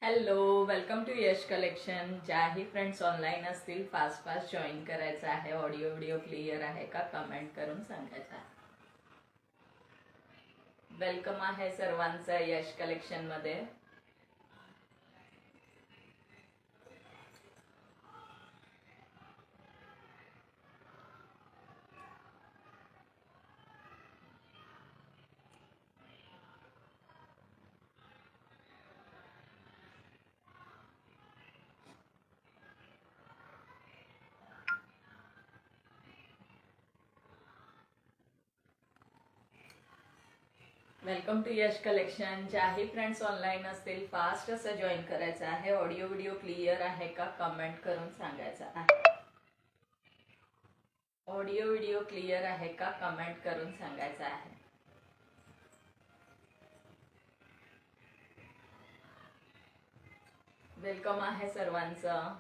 Hello, welcome to Yash collection. ज्याही friends online असतील fast fast join करायचं आहे. ऑडिओ व्हिडिओ क्लिअर आहे का कमेंट करून सांगायचं आहे. वेलकम आहे सर्वांचं यश कलेक्शन मध्ये. Welcome to Yash collection. ज्याही फ्रेंड्स ऑनलाईन असतील फास्ट असं जॉईन करायचं आहे. ऑडिओ व्हिडिओ क्लिअर आहे का कमेंट करून सांगायचं आहे. ऑडिओ व्हिडिओ क्लिअर आहे का कमेंट करून सांगायचं आहे. वेलकम आहे सर्वांचं.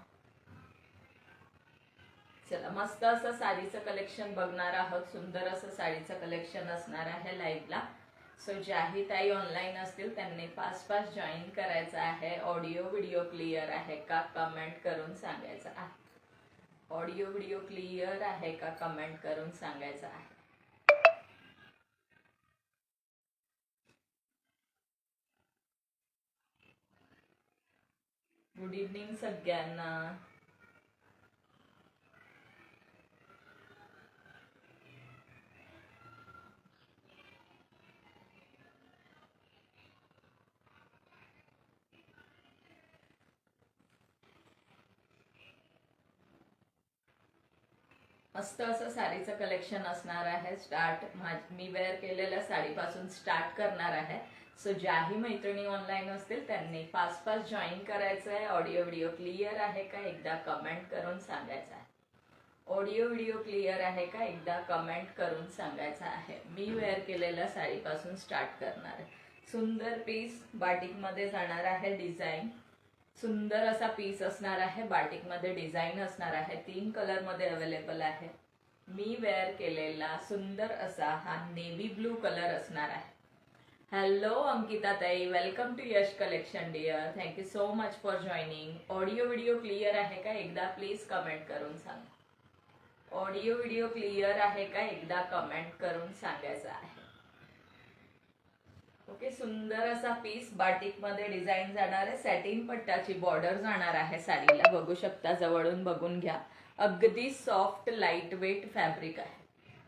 चला, मस्त असं साडीचं कलेक्शन बघणार आहोत. सुंदर असं साडीचं कलेक्शन असणार आहे लाईव्हला. सो ज्याही ताई ऑनलाईन असतील त्यांनी फास्ट फास्ट जॉईन करायचं आहे. ऑडिओ व्हिडिओ क्लिअर आहे का कमेंट करून सांगायचं आहे. ऑडिओ व्हिडिओ क्लिअर आहे का कमेंट करून सांगायचं आहे. गुड इव्हनिंग सगळ्यांना. मस्त असं साडीचं कलेक्शन असणार आहे. मी वेअर केलेल्या साडीपासून स्टार्ट करणार आहे. सो ज्याही मैत्रिणी ऑनलाईन असतील त्यांनी फास्ट फास्ट जॉईन करायचं आहे. ऑडिओ व्हिडिओ क्लिअर आहे का एकदा कमेंट करून सांगायचं आहे. ऑडिओ व्हिडिओ क्लिअर आहे का एकदा कमेंट करून सांगायचं आहे. मी वेअर केलेल्या साडीपासून स्टार्ट करणार आहे. सुंदर पीस बाटिकमध्ये जाणार आहे. डिझाईन सुंदर असा पीस असणार आहे. बाटिकमध्ये डिझाईन असणार आहे. 3 कलरमध्ये अवेलेबल आहे. मी वेअर केलेला सुंदर असा हा नेव्ही ब्लू कलर असणार आहे. हॅलो अंकिता ताई, welcome to Yash collection dear. Thank you so much for joining. Audio video clear आहे का एकदा प्लीज कमेंट करून सांगा. ऑडिओ व्हिडिओ क्लिअर आहे का एकदा कमेंट करून सांगायचं आहे. ओके, सुंदर असा पीस बाटिक मध्ये डिझाईन जाणार आहे. सॅटिन पट्टाची बॉर्डर जाणार आहे साडीला. बघू शकता, जवळून बघून घ्या. अगदी सॉफ्ट लाईट वेट फॅब्रिक आहे.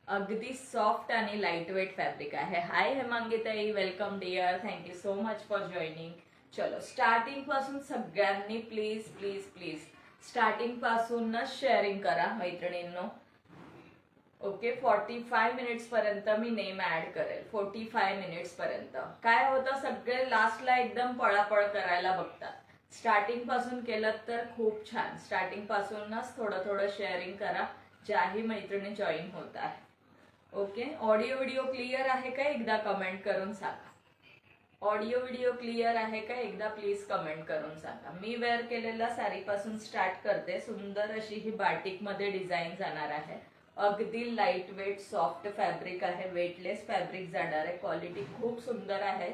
अगदी सॉफ्ट आणि लाईट वेट फॅब्रिक आहे. हाय हेमांगीताई, welcome dear. Thank you so much for joining. चलो, स्टार्टिंग पासून सगळ्यांनी प्लीज प्लीज प्लीज स्टार्टिंग पासूनच शेअरिंग करा मैत्रिणींनो. ओके, 45 मिनिट्स पर्यंत मी नेम ऍड करेल. 45 मिनिट्स पर्यंत काय होतं, सगळे लास्टला एकदम पळापळ करायला बघतात. स्टार्टिंग पासून केलं तर खूप छान. स्टार्टिंग पासूनच थोडं थोडं शेअरिंग करा ज्याही मैत्रिणी जॉईन होत आहे. ओके, ऑडिओ व्हिडिओ क्लिअर आहे का एकदा कमेंट करून सांगा. ऑडिओ व्हिडिओ क्लिअर आहे का एकदा प्लीज कमेंट करून सांगा. मी वेअर केलेल्या साडीपासून स्टार्ट करते. सुंदर अशी ही बाटिक मध्ये डिझाईन जाणार आहे. अगदी लाईट वेट सॉफ्ट फॅब्रिक आहे. वेटलेस फॅब्रिक जाणार आहे. क्वालिटी खूप सुंदर आहे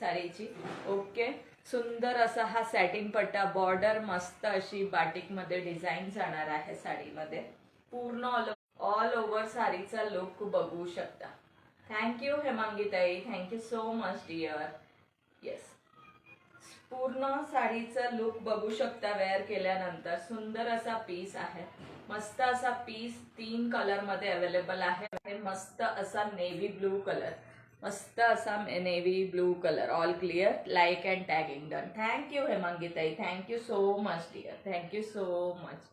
साडीची. ओके, सुंदर असा हा सॅटिन पट्टा, बॉर्डर मस्त अशी बाटिक मध्ये डिझाईन जाणार आहे साडीमध्ये. पूर्ण ऑल ओव्हर साडीचा लुक बघू शकता. थँक्यू हेमांगीताई, thank you so much dear. Yes, पूर्ण साडीचा लुक बघू शकता वेअर केल्यानंतर. सुंदर असा पीस आहे. मस्त असा पीस 3 कलर मध्ये अवेलेबल आहे. मस्त असा नेव्ही ब्लू कलर, मस्त असा navy blue colour. All clear, like and tagging done. Thank you हेमांगीताई, thank you so much dear. Thank you so much.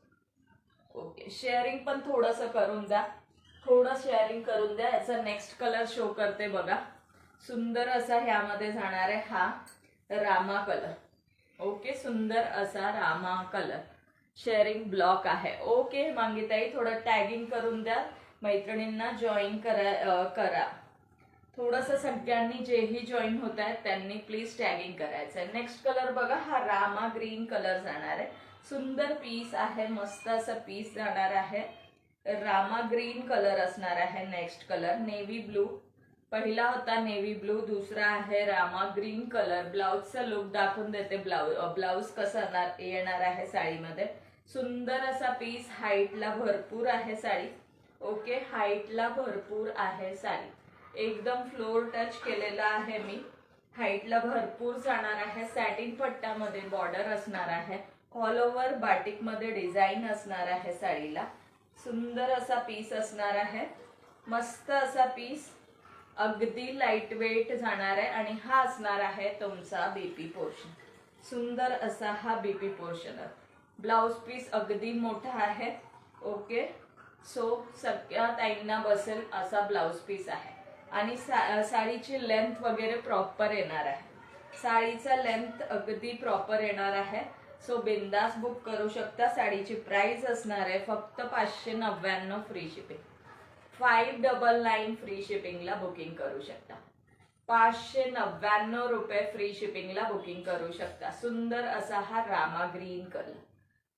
Okay, sharing पण थोडंसं करून द्या. थोडं शेअरिंग करून द्या. याचा नेक्स्ट कलर शो करते बघा. सुंदर असा ह्यामध्ये जाणार आहे हा रामा कलर. ओके, सुंदर असा रामा कलर. शेअरिंग ब्लॉक आहे. ओके मांगीताई, थोडं टॅगिंग करून द्या. मैत्रिणींना जॉईन करा. थोडंसं सगळ्यांनी जेही जॉईन होत आहेत त्यांनी प्लीज टॅगिंग करायचंय. नेक्स्ट कलर बघा, हा रामा ग्रीन कलर जाणार आहे. सुंदर पीस आहे. मस्त असं पीस जाणार आहे. रामा ग्रीन कलर असणार आहे. Next colour navy blue. पहिला होता नेव्ही ब्लू, दुसरा आहे रामा ग्रीन कलर. ब्लाउजचा लुक दाखवून देते. ब्लाउज कसा येणार आहे साडीमध्ये. सुंदर असा पीस, हाईटला भरपूर आहे साडी. ओके, हाईटला भरपूर आहे साडी. एकदम फ्लोर टच केलेला आहे मी. हाईटला भरपूर जाणार आहे. सॅटिन पट्ट्यामध्ये बॉर्डर असणार आहे. ऑल ओव्हर बाटिक मध्ये डिझाईन असणार आहे साडीला. सुंदर असा पीस असणार आहे. मस्त असा पीस, अगदी लाईट वेट जाणार आहे. आणि हा असणार आहे तुमचा बीपी पोर्शन. सुंदर असा हा बीपी पोर्शन आहे. ब्लाउज पीस अगदी मोठा आहे. ओके, सो सगळ्या ताईंना बसेल असा ब्लाउज पीस आहे. आणि साडीची लेंथ वगैरे प्रॉपर येणार आहे. साडीचा लेंथ अगदी प्रॉपर येणार आहे. सो बिंदास बुक करू शकता. साडीची प्राइस असणार आहे फक्त 599 फ्री शिपिंग. 599 फ्री शिपिंगला बुकिंग करू शकता. 599 रुपये फ्री शिपिंगला बुकिंग करू शकता. सुंदर असा हा रामा ग्रीन कलर,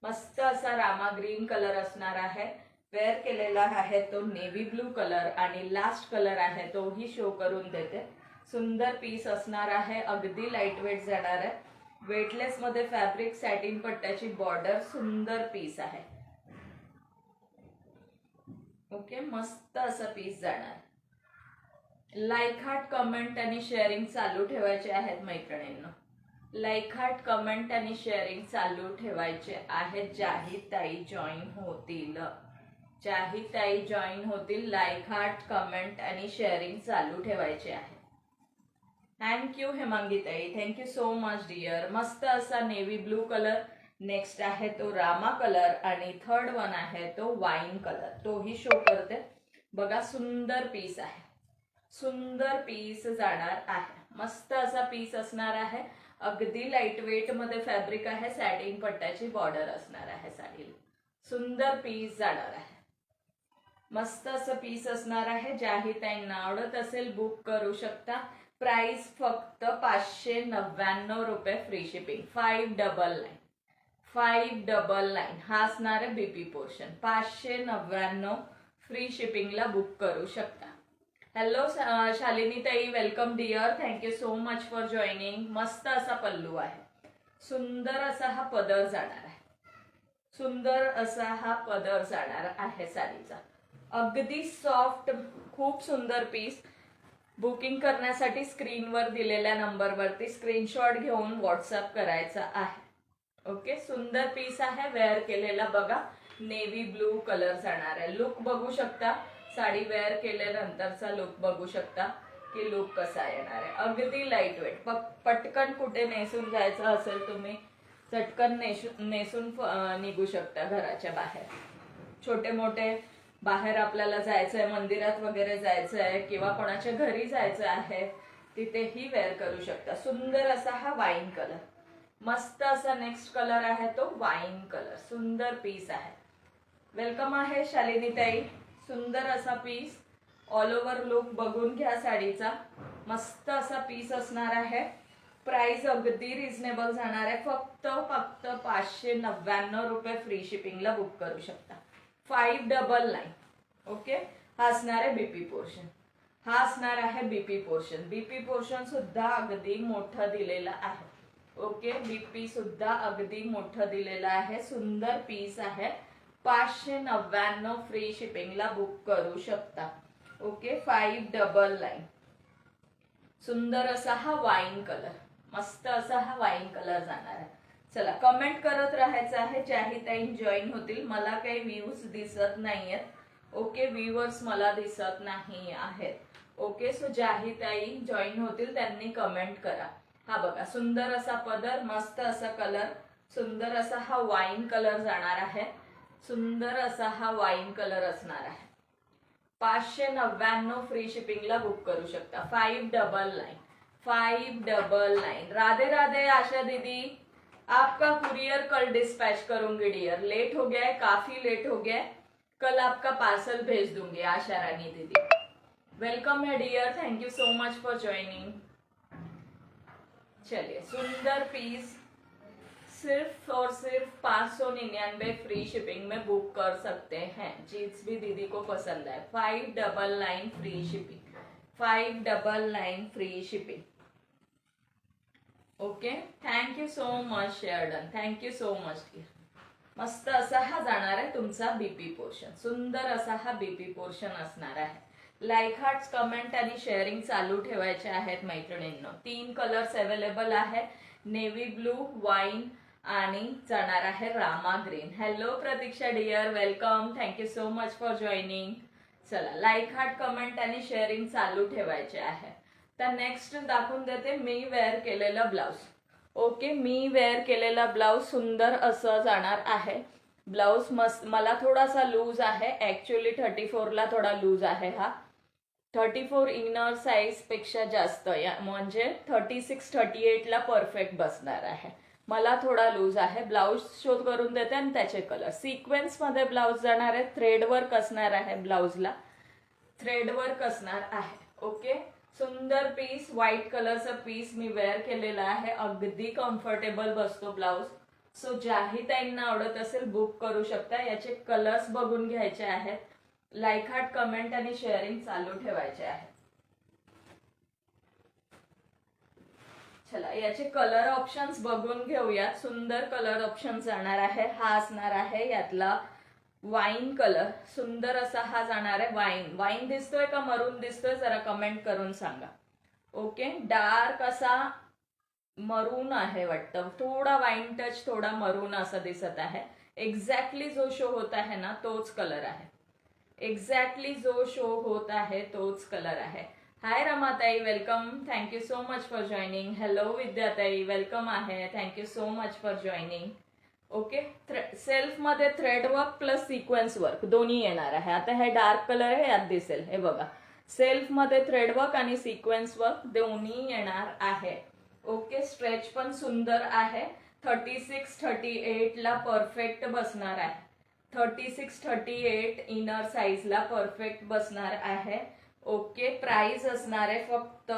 मस्त असा रामा ग्रीन कलर असणार आहे. वेअर केलेला आहे तो नेव्ही ब्लू कलर आणि लास्ट कलर आहे तोही शो करून देते. सुंदर पीस असणार आहे. अगदी लाईट वेट जाणार आहे. वेटलेस मध्ये फॅब्रिक, सॅटिन पट्ट्याची बॉर्डर, सुंदर पीस आहे. ओके, मस्त असा पीस जाणार. लाईक हार्ट, कमेंट आणि शेअरिंग चालू ठेवायचे आहेत मैत्रिणींना. लाईक हार्ट, कमेंट आणि शेअरिंग चालू ठेवायचे आहेत. ज्याही ताई जॉईन होतील, ज्याही ताई जॉईन होतील, लाईक हार्ट, कमेंट आणि शेअरिंग चालू ठेवायचे आहे. थँक्यू हेमांगी ताई, थँक्यू सो मच डिअर. मस्त असा नेव्ही ब्लू कलर, नेक्स्ट आहे तो रामा कलर आणि थर्ड वन आहे तो वाईन कलर. तोही शो करते बघा. सुंदर पीस आहे. सुंदर पीस जाणार आहे. मस्त असा पीस असणार आहे. अगदी लाईट वेट मध्ये फॅब्रिक आहे. सॅटिन पट्ट्याची बॉर्डर असणार आहे साडीला. सुंदर पीस जाणार आहे. मस्त असं पीस असणार आहे. ज्याही ताईंना आवडत असेल बुक करू शकता. प्राइस फक्त 599 रुपये फ्री शिपिंग. 599 हा असणार आहे बीपी पोर्शन. 599 फ्री शिपिंगला बुक करू शकता. हॅलो शालिनी ताई, welcome dear, thank you so much for joining. मस्त असा पल्लू आहे. सुंदर असा हा पदर जाणार आहे. सुंदर असा हा पदर जाणार आहे साडीचा. अगदी सॉफ्ट, खूप सुंदर पीस. बुकिंग करण्यासाठी स्क्रीनवर दिलेल्या नंबरवरती स्क्रीनशॉट घेऊन व्हॉट्सअप करायचा आहे. ओके, सुंदर पीस आहे. वेअर केलेला बघा, नेव्ही ब्लू कलर जाणार आहे. लुक बघू शकता. साडी वेअर केल्यानंतरचा लुक बघू शकता की लुक कसा येणार आहे. अगदी लाईट वेट. पटकन कुठे नेसून जायचं असेल तुम्ही, चटकन नेसून निघू शकता घराच्या बाहेर. छोटे मोठे बाहेर आपल्याला जायचंय, मंदिरात वगैरे जायचंय किंवा कोणाच्या घरी जायचं आहे, तिथेही वेअर करू शकता. सुंदर असा हा वाईन कलर. मस्त असा नेक्स्ट कलर आहे तो वाईन कलर. सुंदर पीस आहे. वेलकम आहे शालिनी ताई. सुंदर असा पीस. ऑल ओव्हर लुक बघून घ्या साडीचा. मस्त असा पीस असणार आहे. प्राइस अगदी रिझनेबल जाणार आहे. फक्त 599 रुपये फ्री शिपिंगला बुक करू शकता. 599. ओके, हा असणार आहे बीपी पोर्शन. हा असणार आहे बीपी पोर्शन. बीपी पोर्शन सुद्धा अगदी मोठं दिलेलं आहे. ओके, बीपी सुद्धा अगदी मोठं दिलेलं आहे. सुंदर पीस आहे. 599 फ्री शिपिंगला बुक करू शकता. ओके, 599. सुंदर असा हा वाईन कलर, मस्त असा हा वाईन कलर जाणार आहे. चला, कमेंट करत राहायचं आहे. ज्याही ताई जॉईन होतील. मला काही व्ह्यूज दिसत नाहीयेत. ओके, व्ह्यूअर्स मला दिसत नाही आहेत. ओके, सो ज्याही ताई जॉईन होतील त्यांनी कमेंट करा. हा बघा, सुंदर असा पदर, मस्त असा कलर, सुंदर असा हा वाईन कलर जाणार आहे. सुंदर असा हा वाईन कलर असणार आहे. 599 फ्री शिपिंगला बुक करू शकता. 599. राधे राधे आशा दीदी, आपका कुरियर कल डिस्पैच करूंगी डियर. लेट हो गया है, काफी लेट हो गया है. कल आपका पार्सल भेज दूंगी आशा रानी दीदी. वेलकम है dear, thank you so much for joining. चलिए, सुंदर पीस सिर्फ और सिर्फ 599 फ्री शिपिंग में बुक कर सकते हैं. जीन्स भी दीदी को पसंद है. 599 free shipping. 599 free shipping. Okay, thank you so much share done, thank you so much. मस्त असा हा जाणार आहे तुमचा बीपी पोर्शन. सुंदर असा हा बीपी पोर्शन असणार आहे. लाईक हार्ट्स, कमेंट आणि शेअरिंग चालू ठेवायचे आहेत मैत्रिणींनो. 3 कलर्स अवेलेबल आहे, नेव्ही ब्लू, वाईन आणि जाणार आहे Rama green. Hello Pratiksha dear, welcome, thank you so much for joining. चला, लाईक हार्ट, कमेंट आणि शेअरिंग चालू ठेवायचे आहे. तर नेक्स्ट दाखवून देते मी वेअर केलेला ब्लाउज. ओके, मी वेअर केलेला ब्लाउज सुंदर असं जाणार आहे. ब्लाउज मस्त, मला थोडासा लूज आहे ऍक्च्युली, 34ला थोडा लूज आहे हा. 34 इनर साईज पेक्षा जास्त, म्हणजे 36-38ला परफेक्ट बसणार आहे. मला थोडा लूज आहे. ब्लाउज शोध करून देते आणि त्याचे कलर. सिक्वेन्स मध्ये ब्लाउज जाणार आहे. थ्रेड वर्क असणार आहे ब्लाउजला, थ्रेड वर्क असणार आहे. ओके, सुंदर पीस, व्हाईट कलरचा पीस मी वेअर केलेला आहे. अगदी कम्फर्टेबल बसतो ब्लाउज. सो ज्याही ताईंना आवडत असेल बुक करू शकता. याचे कलर्स बघून घ्यायचे आहेत. लाईक हार्ट, कमेंट आणि शेअरिंग चालू ठेवायचे आहे. चला, याचे कलर ऑप्शन्स बघून घेऊयात. सुंदर कलर ऑप्शन जाणार आहे. हा असणार आहे यातला वाईन कलर. सुंदर असा हा जाणार आहे. वाईन, वाईन दिसतोय का मरून दिसतोय जरा कमेंट करून सांगा. ओके, डार्क असा मरून आहे वाटतं, थोडा वाईन टच, थोडा मरून असं दिसत आहे. एक्झॅक्टली जो शो होत आहे ना तोच कलर आहे. एक्झॅक्टली जो शो होत आहे तोच कलर आहे. हाय रमाताई, welcome, thank you so much for joining. Hello विद्याताई, वेलकम आहे, thank you so much for joining. Okay, self मध्ये thread work plus sequence work दोन्ही येणार आहे. आता हे डार्क कलर आहे, यात दिसेल, हे बघा. सेल्फ मध्ये थ्रेड वर्क आणि सिक्वेन्स वर्क दोन्ही येणार आहे. ओके, स्ट्रेच पण सुंदर आहे. 36-38ला परफेक्ट बसणार आहे. 36-38 इनर साईजला परफेक्ट बसणार आहे. ओके, प्राइस असणार आहे फक्त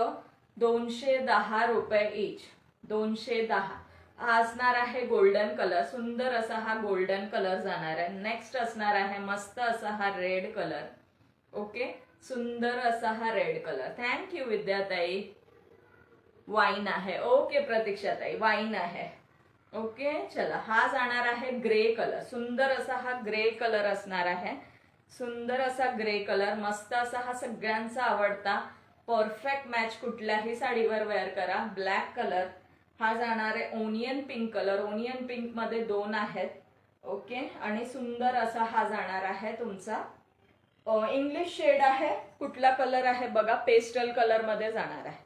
210 रुपये इच. 210 असणार आहे. गोल्डन कलर, सुंदर असा हा गोल्डन कलर जाणार आहे. नेक्स्ट असणार आहे मस्त असा हा रेड कलर. ओके, सुंदर असा हा रेड कलर. थँक्यू विद्याताई. वाईन आहे. ओके प्रतीक्षाताई, वाईन आहे. ओके, चला, हा जाणार आहे ग्रे कलर. सुंदर असा हा ग्रे कलर असणार आहे. सुंदर असा ग्रे कलर, मस्त असा हा सगळ्यांचा आवडता परफेक्ट मॅच कुठल्याही साडीवर वेअर करा. ब्लॅक कलर हा जाणार आहे. Onion pink colour, onion pink मध्ये 2 आहेत. ओके, आणि सुंदर असा हा जाणार आहे तुमचा इंग्लिश शेड आहे. कुठला कलर आहे बघा, पेस्टल कलर मध्ये जाणार आहे.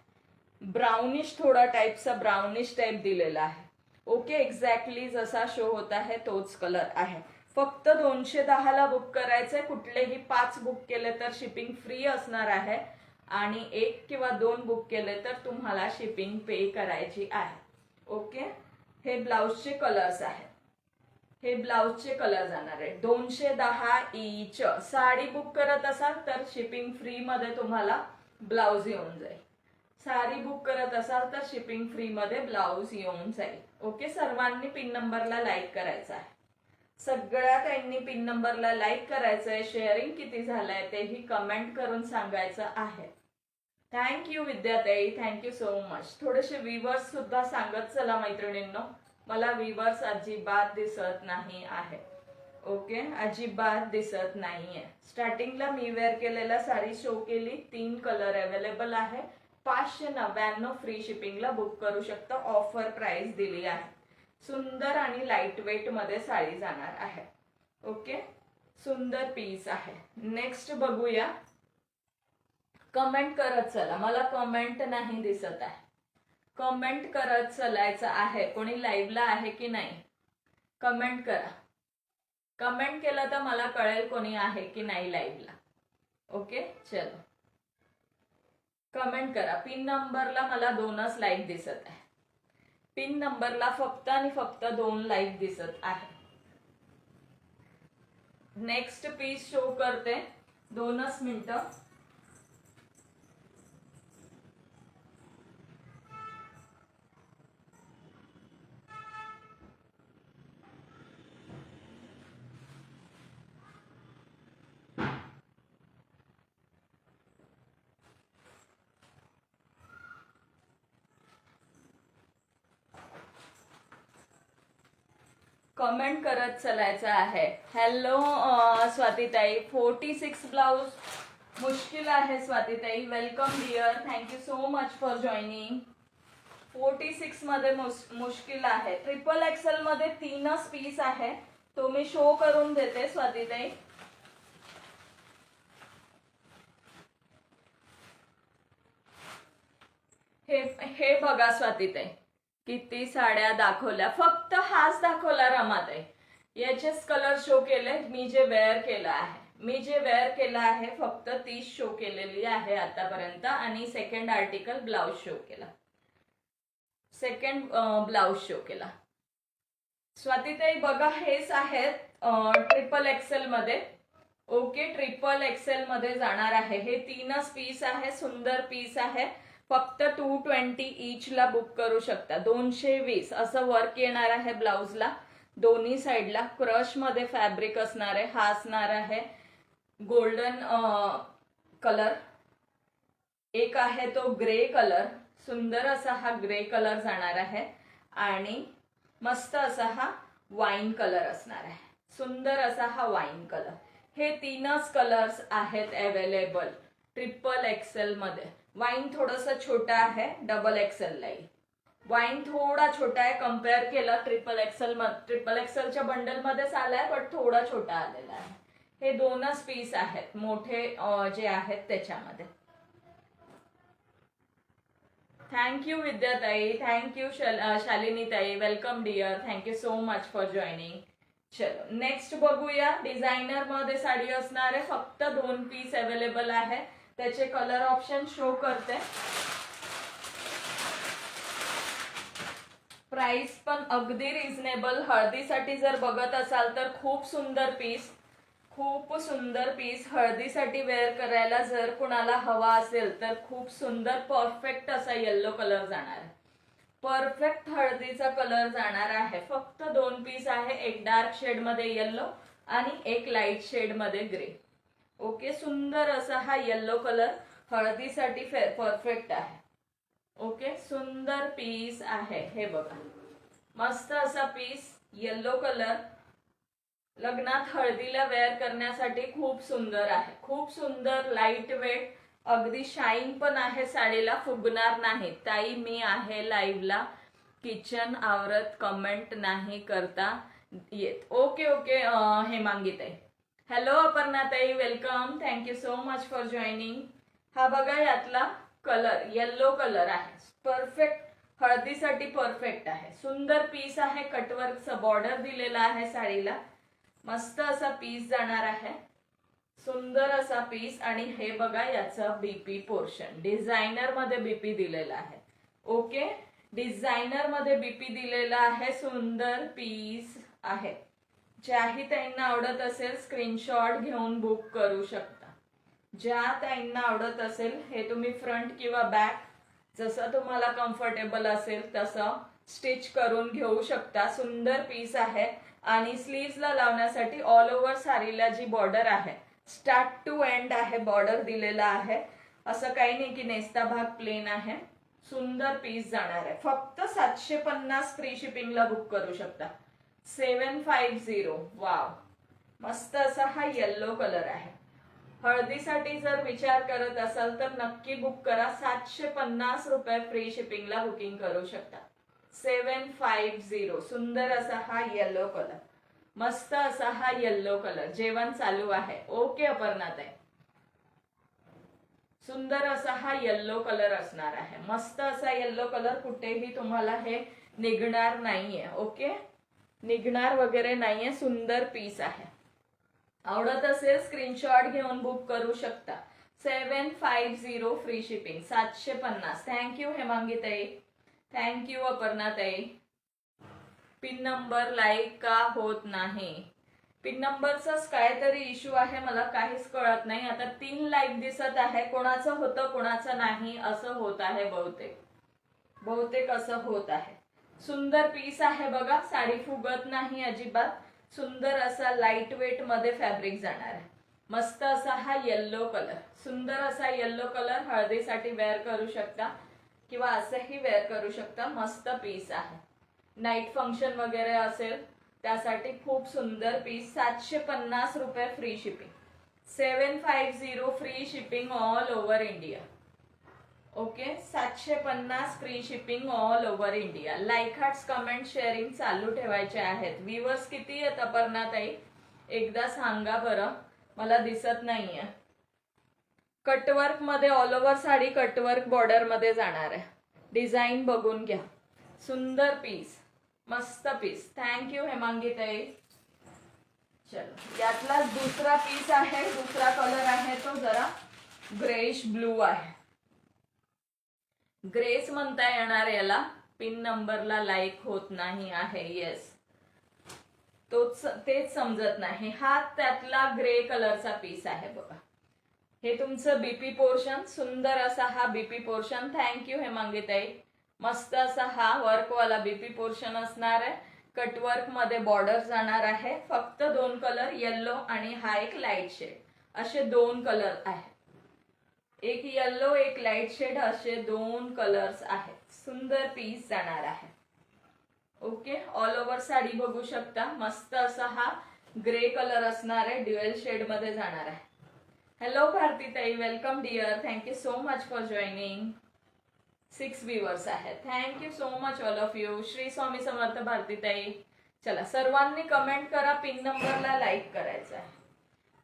ब्राउनिश, थोडा टाईपचा ब्राउनिश टाईप दिलेला आहे. ओके, एक्झॅक्टली जसा शो होत आहे तोच कलर आहे. फक्त 210ला बुक करायचंय. कुठलेही 5 बुक केले तर शिपिंग फ्री असणार आहे आणि 1 किंवा 2 बुक केले तर तुम्हाला शिपिंग पे करायची आहे. ओके, हे ब्लाउजचे कलर्स आहेत. हे ब्लाउजचे कलर जाणार आहे. 210 इच. साडी बुक करत असाल तर शिपिंग फ्री मध्ये तुम्हाला ब्लाउज येऊन जाईल. साडी बुक करत असाल तर शिपिंग फ्री मध्ये ब्लाउज येऊन जाईल. ओके, सर्वांनी पिन नंबरला लाईक करायचा आहे. सगळ्या त्यांनी पिन नंबरला लाईक करायचंय. शेअरिंग किती झालंय तेही कमेंट करून सांगायचं आहे. थँक्यू विद्याताई, थँक्यू सो मच. थोडेसे व्ह्यूअर्स सुद्धा सांगत चला मैत्रिणींनो. मला व्ह्यूअर्स अजिबात दिसत नाही आहे. ओके, अजिबात दिसत नाहीये. स्टार्टिंगला मी वेअर केलेला साडी शो केली. 3 कलर अवेलेबल आहे. 599 फ्री शिपिंगला बुक करू शकता. ऑफर प्राइस दिली आहे. सुंदर आणि लाईट वेट मध्ये साडी जाणार आहे. ओके, सुंदर पीस आहे. नेक्स्ट बघूया. कमेंट करत चला, मला कमेंट नाही दिसत आहे. कमेंट करत चलायचं आहे. कोणी लाईव्हला आहे की नाही कमेंट करा. कमेंट केलं तर मला कळेल कोणी आहे की नाही लाईव्हला. ओके, चलो कमेंट करा. पिन नंबरला मला 2च लाईक दिसत आहे. पिन नंबरला फक्त आणि फक्त 2 लाईक दिसत आहे. नेक्स्ट पीस शो करते. 2च मिनिटं. कमेंट करत चलायचं आहे. हॅलो स्वातीताई, 46 ब्लाउज मुश्किल आहे स्वातीताई. Welcome dear, thank you so much for joining. 46 मध्ये मुश्किल आहे. ट्रिपल एक्सेल मध्ये 3च पीस आहे, तो मी शो करून देते स्वातीताई. हे बघा स्वातीताई, किती साड्या दाखवल्या, फक्त हाच दाखवला रमाताई. याचेच कलर शो केले. मी जे वेअर केलं आहे फक्त 30 शो केलेली आहे आतापर्यंत. आणि सेकंड आर्टिकल ब्लाउज शो केला, स्वातीताई बघा, हेच आहेत ट्रिपल एक्सेल मध्ये. ओके, ट्रिपल एक्सेल मध्ये जाणार आहे. हे 3च पीस आहे, सुंदर पीस आहे. फक्त 220 ईच ला बुक करू शकता. 220 असं वर्क येणार आहे ब्लाउजला, दोन्ही साईडला. क्रश मध्ये फॅब्रिक असणार आहे. हा असणार आहे गोल्डन कलर. एक आहे तो ग्रे कलर, सुंदर असा हा ग्रे कलर जाणार आहे. आणि मस्त असा हा वाईन कलर असणार आहे, सुंदर असा हा वाईन कलर. हे 3च कलर्स आहेत अवेलेबल ट्रिपल एक्सेल मध्ये. वाईन थोडस छोटा आहे, डबल एक्सेल ला. वाईन थोडा छोटा आहे कम्पेअर केलं ट्रिपल एक्सेलच्या बंडल मध्येच आलाय, बट थोडा छोटा आलेला आहे. हे 2च पीस आहेत मोठे जे आहेत त्याच्यामध्ये. थँक्यू विद्याताई, थँक्यू शालिनी ताई, welcome dear, thank you so much for joining. चलो नेक्स्ट बघूया. डिझायनर मध्ये साडी असणार आहे, फक्त 2 पीस अवेलेबल आहे. त्याचे कलर ऑप्शन शो करते. प्राइस पण अगदी रिझनेबल. हळदीसाठी जर बघत असाल तर खूप सुंदर पीस हळदीसाठी वेअर करायला जर कुणाला हवा असेल तर खूप सुंदर परफेक्ट असा येल्लो कलर जाणार आहे. परफेक्ट हळदीचा कलर जाणार आहे. फक्त 2 पीस आहे, एक डार्क शेड मध्ये येल्लो आणि एक लाईट शेड मध्ये ग्रे. ओके, सुंदर असा हा येल्लो कलर हळदीसाठी परफेक्ट आहे. ओके, सुंदर पीस आहे. हे बघा, मस्त असा पीस, येल्लो कलर. लग्नात हळदीला वेअर करण्यासाठी खूप सुंदर आहे, खूप सुंदर, लाईट वेट, अगदी शाईन पण आहे साडीला, फुगणार नाही. ताई मी आहे लाईव्हला, किचन आवरत, कमेंट नाही करता येत. ओके ओके हेमांगी ताई. हॅलो अपर्णाताई, welcome, thank you so much for joining. हा बघा, यातला कलर येल्लो कलर आहे, परफेक्ट हळदीसाठी परफेक्ट आहे. सुंदर पीस आहे, कटवर्कचा बॉर्डर दिलेला आहे साडीला. मस्त असा पीस जाणार आहे, सुंदर असा पीस. आणि हे बघा याचा बीपी पोर्शन, डिझायनर मध्ये बीपी दिलेला आहे. ओके, डिझायनर मध्ये बीपी दिलेला आहे, सुंदर पीस आहे. ज्याही ताईंना आवडत असेल स्क्रीनशॉट घेऊन बुक करू शकता. ज्या ताईंना आवडत असेल, हे तुम्ही फ्रंट किंवा बॅक जसं तुम्हाला कम्फर्टेबल असेल तसं स्टिच करून घेऊ शकता. सुंदर पीस आहे. आणि स्लीव्हजला लावण्यासाठी ऑल ओव्हर साडीला जी बॉर्डर आहे, स्टार्ट टू एंड आहे, बॉर्डर दिलेला आहे. असं काही नाही की नेसता भाग प्लेन आहे. सुंदर पीस जाणार आहे. फक्त 750 फ्री शिपिंगला बुक करू शकता. 750. वाव, मस्त असा हा येल्लो कलर आहे. हळदीसाठी जर विचार करत असाल तर नक्की बुक करा. 750 रुपये फ्री शिपिंगला बुकिंग करू शकता. 750. सुंदर असा हा येल्लो कलर, मस्त असा हा येल्लो कलर. जेवण चालू आहे. ओके अपर्णाताई, सुंदर असा हा येल्लो कलर असणार आहे. मस्त असा येल्लो कलर, कुठेही तुम्हाला हे निघणार नाहीये. ओके, निघणार वगैरे नाहीये. सुंदर पीस आहे. आवडत असेल स्क्रीनशॉट घेऊन बुक करू शकता. 750 फ्री शिपिंग, 750. थँक्यू हेमांगी ताई, थँक्यू अपर्णा ताई. पिन नंबर लाईक का होत नाही? पिन नंबरचाच काहीतरी इश्यू आहे, मला काहीच कळत नाही. आता 3 लाईक दिसत आहे, कोणाचं होतं कोणाचं नाही असं होत आहे. बहुतेक असं होत आहे. सुंदर पीस आहे बघा, साडी फुगत नाही अजिबात. सुंदर असा लाईट वेट मध्ये फॅब्रिक जाणार आहे. मस्त असा हा येल्लो कलर, सुंदर असा येल्लो कलर. हळदीसाठी वेअर करू शकता किंवा असंही वेअर करू शकता. मस्त पीस आहे. नाईट फंक्शन वगैरे असेल त्यासाठी खूप सुंदर पीस. 750 रुपये free shipping. 750 free shipping all over India. Okay, 750 free shipping all over India. Like hearts, comment, sharing चालू ठेवायचे आहेत. व्ह्यूअर्स किती आहेत अपर्णाताई? एकदा सांगा बरं, मला दिसत नाहीये. कटवर्क मध्ये all over sari cutwork border मध्ये जाणार आहे. डिझाईन बघून घ्या. सुंदर पीस, मस्त पीस. थँक्यू हेमांगी ताई. चलो, यातला दुसरा पीस आहे. दुसरा कलर आहे तो जरा ग्रेश ब्लू आहे. ग्रेस म्हणता येणार याला. पिन नंबरला लाईक होत नाही आहे. येस, तेच समजत नाही. हा त्यातला ग्रे कलरचा पीस आहे बघा. हे तुमचं बीपी पोर्शन. सुंदर असा हा बीपी पोर्शन. थँक्यू हेमांगी ताई. मस्त असा हा वर्कवाला बीपी पोर्शन असणार आहे. कटवर्क मध्ये बॉर्डर जाणार आहे. फक्त 2 कलर, येल्लो आणि हा एक लाईट शेड, असे 2 कलर आहेत. एक येल्लो, एक लाईट शेड, असे 2 कलर्स आहेत. सुंदर पीस जाणार आहे. ओके, ऑल ओव्हर साडी बघू शकता. मस्त असा हा ग्रे कलर असणार आहे. ड्युएल शेड मध्ये जाणार आहे. हॅलो भारती ताई, welcome dear. Thank you so much for joining. 6 viewers आहेत. Thank you so much all of you. Shri Swami Samarth Bharati ताई. चला, सर्वांनी कमेंट करा. पिन नंबरला लाईक करायचं आहे.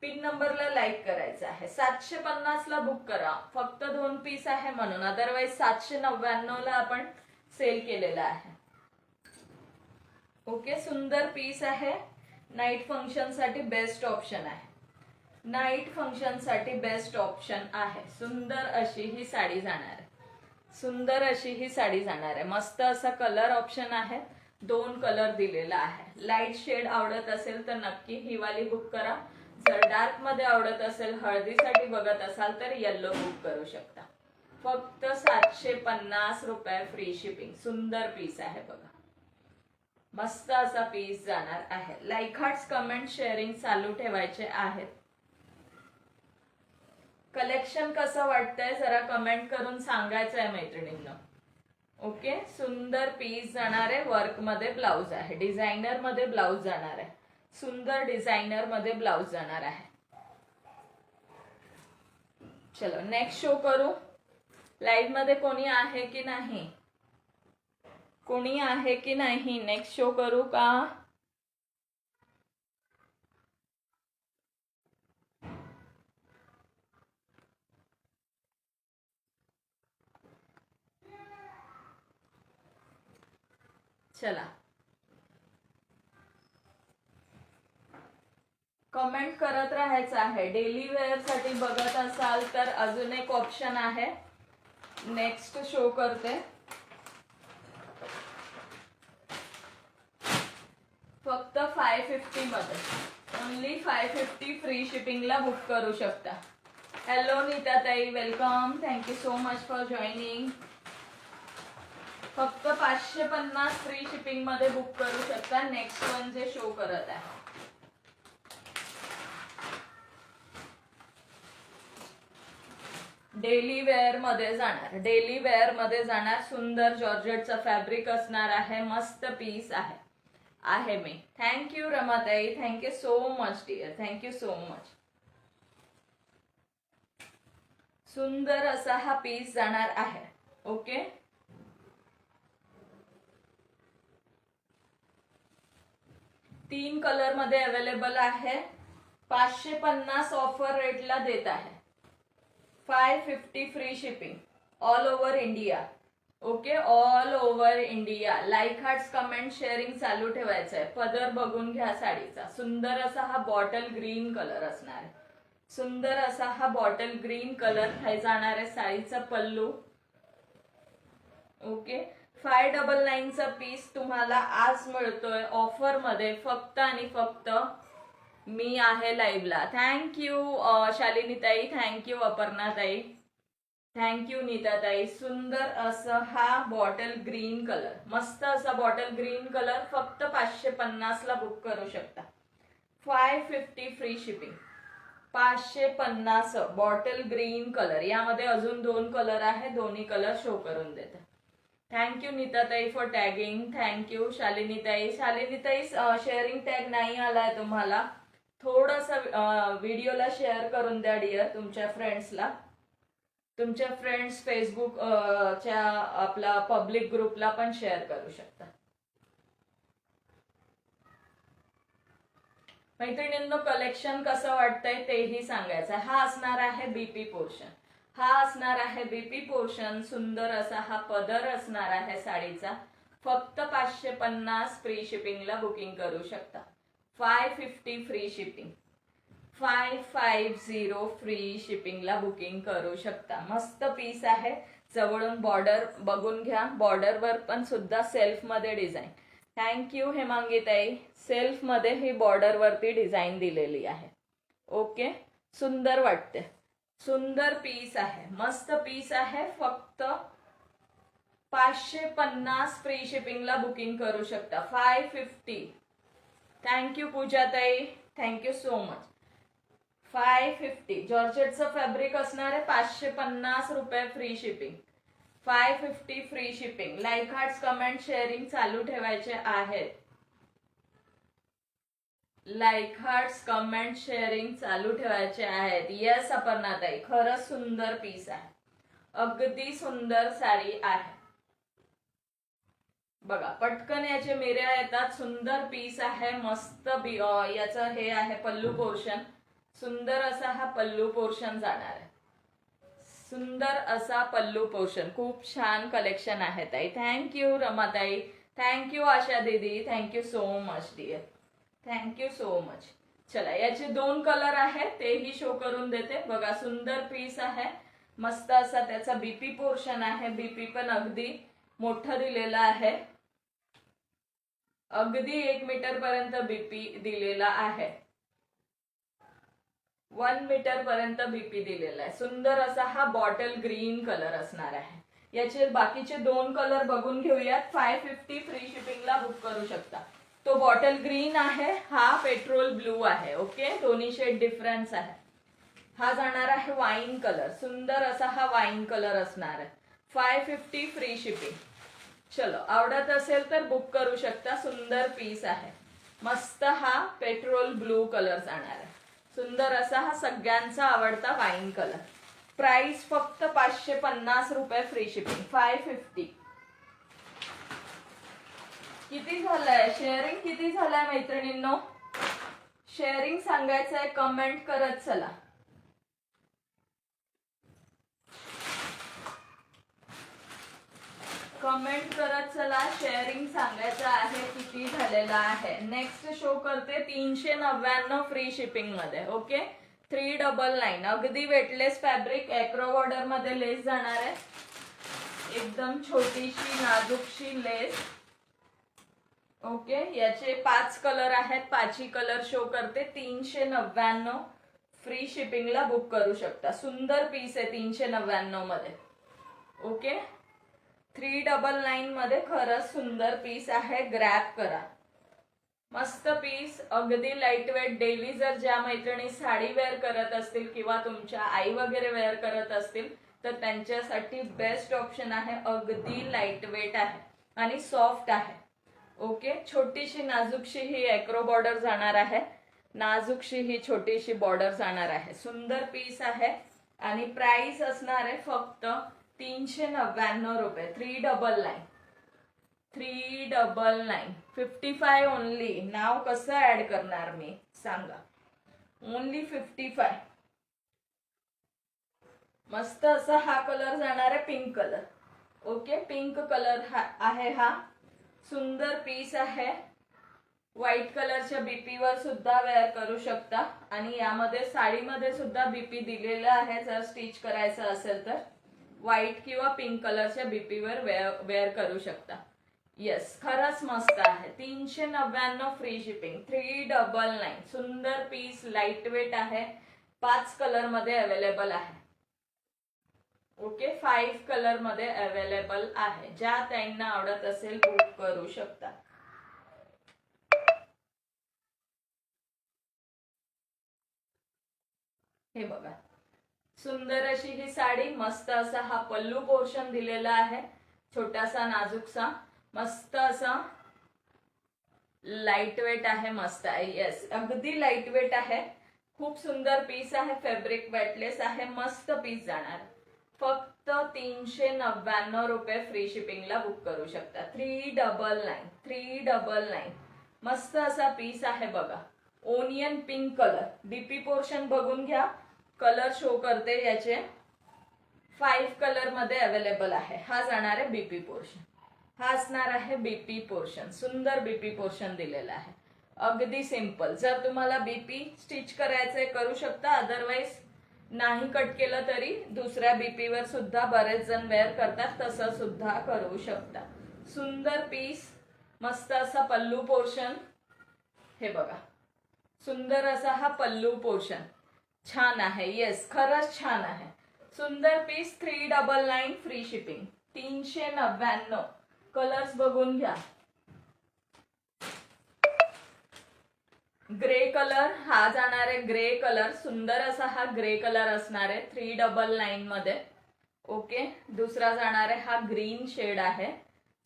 पिन नंबरला लाईक करायचं आहे. 750 ला बुक करा. फक्त 2 पीस आहे म्हणून. अदरवाईज 799 ला आपण सेल केलेला आहे. ओके, सुंदर पीस आहे. नाईट फंक्शन साठी बेस्ट ऑप्शन आहे. नाईट फंक्शन साठी बेस्ट ऑप्शन आहे. सुंदर अशी ही साडी जाणार आहे. सुंदर अशी ही साडी जाणार आहे. मस्त असा कलर ऑप्शन आहे. 2 कलर दिलेला आहे. लाईट शेड आवडत असेल तर नक्की ही वाली बुक करा. जर डार्क मध्ये आवडत असेल, हळदीसाठी बघत असाल तर येल्लो बुक करू शकता. फक्त 750 रुपये फ्री शिपिंग. सुंदर पीस आहे बघा. मस्त असा पीस जाणार आहे. लाईक हार्ट्स, कमेंट, शेअरिंग चालू ठेवायचे आहेत. कलेक्शन कसं वाटतंय जरा कमेंट करून सांगायचं आहे मैत्रिणींना. ओके, सुंदर पीस जाणार आहे. वर्क मध्ये ब्लाउज आहे. डिझायनर मध्ये ब्लाउज जाणार आहे. सुंदर डिझायनर मध्ये ब्लाउज जाणार आहे. चलो, नेक्स्ट शो करू. लाईव्ह मध्ये कोणी आहे की नाही? कोणी आहे की नाही? नेक्स्ट शो करू का? चला, कमेंट करत राहायचं आहे. डेली वेअर साठी बघत असाल तर अजून एक ऑप्शन आहे. नेक्स्ट शो करते. फक्त 550 मध्ये. ओनली 550 फ्री शिपिंगला बुक करू शकता. हॅलो नीता ताई, welcome. Thank you so much for joining. फक्त 550 फ्री शिपिंग मध्ये बुक करू शकता. नेक्स्ट वन जे शो करत आहे. डेली वेअर मध्ये जाणार. डेली वेअर मध्ये जाणार. सुंदर जॉर्जेटचं फॅब्रिक असणार आहे. मस्त पीस आहे मी. थँक्यू रमाताई. Thank you so much dear. Thank you so much. सुंदर असा हा पीस जाणार आहे. ओके, तीन कलर मध्ये अवेलेबल आहे. 550 ऑफर रेटला देत आहे. 550 free shipping all over India. Okay, all over India. Like hearts, comment, sharing चालू ठेवायचं आहे. पदर बघून घ्या साडीचा. सुंदर असा हा बॉटल ग्रीन कलर असणार आहे. सुंदर असा हा बॉटल ग्रीन कलर हे जाणार आहे. साडीचा पल्लू. ओके, 599 चा पीस तुम्हाला आज मिळतोय ऑफर मध्ये. फक्त आणि फक्त मी आहे लाईव्हला. थँक्यू शालिनीताई. थँक्यू अपर्णाताई. थँक्यू नीताताई. सुंदर असं हा बॉटल ग्रीन कलर. मस्त असा बॉटल ग्रीन कलर. फक्त 550 ला बुक करू शकता. 550 free shipping. 550 bottle green colour. यामध्ये अजून 2 कलर आहे. दोन्ही कलर शो करून देते. थँक्यू नीताताई फॉर टॅगिंग. थँक्यू शालिनीताई. शालिनीताई शेअरिंग टॅग नाही आलाय तुम्हाला, थोडस व्हिडिओला शेअर करून द्या डिअर तुमच्या फ्रेंड्सला. तुमच्या फ्रेंड्स फेसबुक च्या आपला पब्लिक ग्रुपला पण शेअर करू शकता. मैत्रिणींनो कलेक्शन कसं वाटतंय तेही सांगायचं. हा असणार आहे बीपी पोर्शन. हा असणार आहे बीपी पोर्शन. सुंदर असा हा पदर असणार आहे साडीचा. फक्त 550 फ्री शिपिंगला बुकिंग करू शकता. 550 फ्री शिपिंग. 550 फ्री शिपिंगला बुकिंग करू शकता. मस्त पीस आहे. जवळून बॉर्डर बघून घ्या. बॉर्डरवर पण सुद्धा सेल्फ मध्ये डिझाईन. थँक्यू हेमांगीताई. सेल्फ मध्ये ही बॉर्डर वरती डिझाईन दिलेली आहे. ओके, सुंदर वाटते. सुंदर पीस आहे, मस्त पीस आहे. फक्त 550 फ्री शिपिंगला बुकिंग करू शकता. 550. थँक्यू पूजाताई, थँक्यू सो मच. 550 जॉर्जेटचं फॅब्रिक असणार आहे. 550 रुपये free shipping. 550 free shipping. Like hearts comment sharing चालू ठेवायचे आहेत. लाईक हार्ट्स कमेंट शेअरिंग चालू ठेवायचे आहेत. येस अपर्णाताई, खरंच सुंदर पीस आहे. अगदी सुंदर साडी आहे. बघा पटकन याचे मिऱ्या येतात. सुंदर पीस आहे. मस्त याचं हे आहे पल्लू पोर्शन. सुंदर असा हा पल्लू पोर्शन जाणार आहे. सुंदर असा पल्लू पोर्शन. खूप छान कलेक्शन आहे ताई. थँक्यू रमाताई. थँक्यू आशा दीदी. Thank you so much dear. Thank you so much. चला याचे 2 कलर आहेत, तेही शो करून देते. बघा सुंदर पीस आहे. मस्त असा त्याचा बीपी पोर्शन आहे. बीपी पण अगदी मोठं दिलेलं आहे. अगदी 1 मीटर पर्यंत बीपी दिलेला आहे. 1 मीटर पर्यंत बीपी दिलेला आहे. सुंदर असा हा बॉटल ग्रीन कलर असणार आहे. याचे बाकीचे 2 कलर बघून घेऊयात. 550 फ्री शिपिंगला बुक करू शकता. तो बॉटल ग्रीन आहे, हा पेट्रोल ब्लू आहे. ओके, दोन्ही शेड डिफरन्स आहे. हा जाणार आहे वाईन कलर. सुंदर असा हा वाईन कलर असणार आहे. 550 फ्री शिपिंग. चलो आवडत असेल तर बुक करू शकता. सुंदर पीस आहे. मस्त हा पेट्रोल ब्लू कलर जाणार आहे. सुंदर असा हा सगळ्यांचा आवडता वाईन कलर. प्राइस फक्त 550 रुपये फ्री शिपिंग. 550. किती झालंय शेअरिंग? किती झालंय मैत्रिणींनो? शेअरिंग सांगायचंय, कमेंट करत चला. कमेंट करत चला. शेअरिंग सांगायचं आहे किती झालेला आहे. नेक्स्ट शो करते 399 फ्री शिपिंग मध्ये. ओके, 399. अगदी वेटलेस फॅब्रिक. ॲक्रो बॉर्डर मध्ये लेस जाणार आहे. एकदम छोटीशी नाजूकशी लेस. ओके, याचे 5 कलर आहेत. 5ही कलर शो करते. 399 फ्री शिपिंगला बुक करू शकता. सुंदर पीस आहे 399 मध्ये. ओके, 399 मध्ये खरंच सुंदर पीस आहे. ग्रॅब करा. मस्त पीस. अगदी लाईट वेट. डेली जर ज्या मैत्रिणी साडी वेअर करत असतील किंवा तुमच्या आई वगैरे वेअर करत असतील तर त्यांच्यासाठी बेस्ट ऑप्शन आहे. अगदी लाईट वेट आहे आणि सॉफ्ट आहे. ओके, छोटीशी नाजूकशी ही ॲक्रो बॉर्डर जाणार आहे. नाजूकशी ही छोटीशी बॉर्डर जाणार आहे. सुंदर पीस आहे आणि प्राइस असणार आहे फक्त 399 रुपये. 399. 399. 55 ओनली. नाव कसं ऍड करणार मी सांगा. ओनली 55. मस्त असा हा कलर जाणार आहे pink colour. Okay, pink colour आहे हा. सुंदर पीस आहे. व्हाईट कलरच्या बीपी वर सुद्धा वेअर करू शकता आणि यामध्ये साडीमध्ये सुद्धा बीपी दिलेला आहे. जर स्टिच करायचं असेल तर व्हाईट किंवा पिंक कलरच्या बीपी वर वेअर करू शकता. येस, खरंच मस्त आहे. 399 फ्री शिपिंग. 399. सुंदर पीस. लाईट वेट आहे. 5 कलर मध्ये अवेलेबल आहे. ओके, 5 कलर मध्ये अवेलेबल आहे. ज्या त्यांना आवडत असेल बुक करू शकता. हे बघा सुंदर अशी ही साडी. मस्त असा हा पल्लू पोर्शन दिलेला आहे. छोटासा नाजूकसा मस्त असा लाईट वेट आहे, मस्त आहे. येस, अगदी लाईट वेट आहे. खूप सुंदर पीस आहे, फॅब्रिक वेटलेस आहे, मस्त पीस जाणार. फक्त 399 रुपये फ्री शिपिंगला बुक करू शकता. 399 मस्त असा पीस आहे बघा. Onion pink colour, DP portion बघून घ्या, कलर शो करते याचे. 5 कलर मध्ये अवेलेबल आहे. हा जाणार आहे बीपी पोर्शन, हा असणार आहे बीपी पोर्शन. सुंदर बीपी पोर्शन दिलेला आहे, अगदी सिंपल. जर तुम्हाला बीपी स्टिच करायचंय करू शकता, अदरवाइज नाही कट केलं तरी दुसऱ्या बीपीवर सुद्धा बरेच जण वेअर करतात, तसं सुद्धा करू शकता. सुंदर पीस, मस्त असा पल्लू पोर्शन. हे बघा, सुंदर असा हा पल्लू पोर्शन, छान आहे. येस, खरंच छान आहे. सुंदर पीस. 399 free shipping. 399. कलर्स बघून घ्या. ग्रे कलर, हा जाणार आहे ग्रे कलर. सुंदर असा हा ग्रे कलर असणार आहे 399 मध्ये. ओके, दुसरा जाणार आहे हा ग्रीन शेड आहे.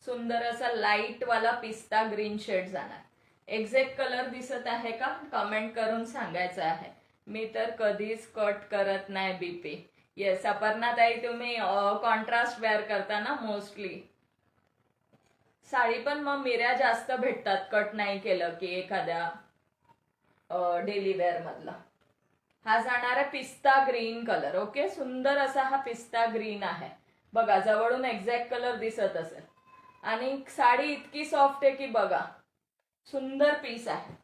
सुंदर असा लाईट वाला पिस्ता ग्रीन शेड जाणार. एक्झॅक्ट कलर दिसत आहे का कमेंट करून सांगायचं आहे. मी तर कधीच कट करत नाही बीपी. येस अपर्णाताई, तुम्ही कॉन्ट्रास्ट वेअर करता ना मोस्टली. साडी पण मग मिऱ्या जास्त भेटतात कट नाही केलं की एखाद्या डेली वेअर मधला. हा जाणार आहे पिस्ता ग्रीन कलर. ओके, सुंदर असा हा पिस्ता ग्रीन आहे बघा, जवळून एक्झॅक्ट कलर दिसत असेल. आणि साडी इतकी सॉफ्ट आहे की बघा, सुंदर पीस आहे.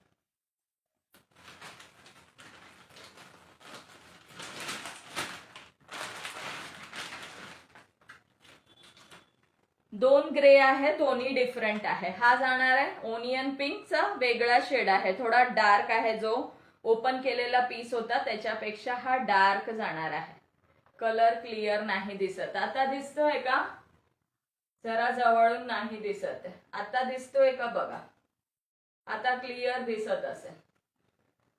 दोन ग्रे आहे, दोन्ही डिफरंट आहे. हा जाणार आहे ओनियन पिंकचा वेगळा शेड आहे, थोडा डार्क आहे. जो ओपन केलेला पीस होता त्याच्यापेक्षा हा डार्क जाणार आहे. कलर क्लिअर नाही दिसत. आता दिसतोय का? जरा जवळून नाही दिसत. आता दिसतोय का बघा, आता क्लिअर दिसत असेल.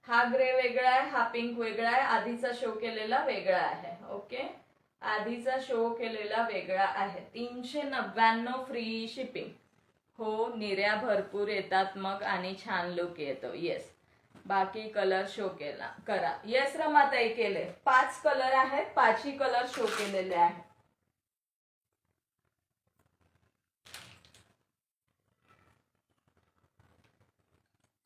हा ग्रे वेगळा आहे, हा पिंक वेगळा आहे, आधीचा शो केलेला वेगळा आहे. ओके, आधीचा शो केलेला वेगळा आहे. 399 फ्री शिपिंग. हो, निर्या भरपूर येतात मग आणि छान लुक येतो. येस, बाकी कलर शो केला करा. येस रमाताई, केले. 5 कलर आहेत, 5ही कलर शो केलेले आहेत.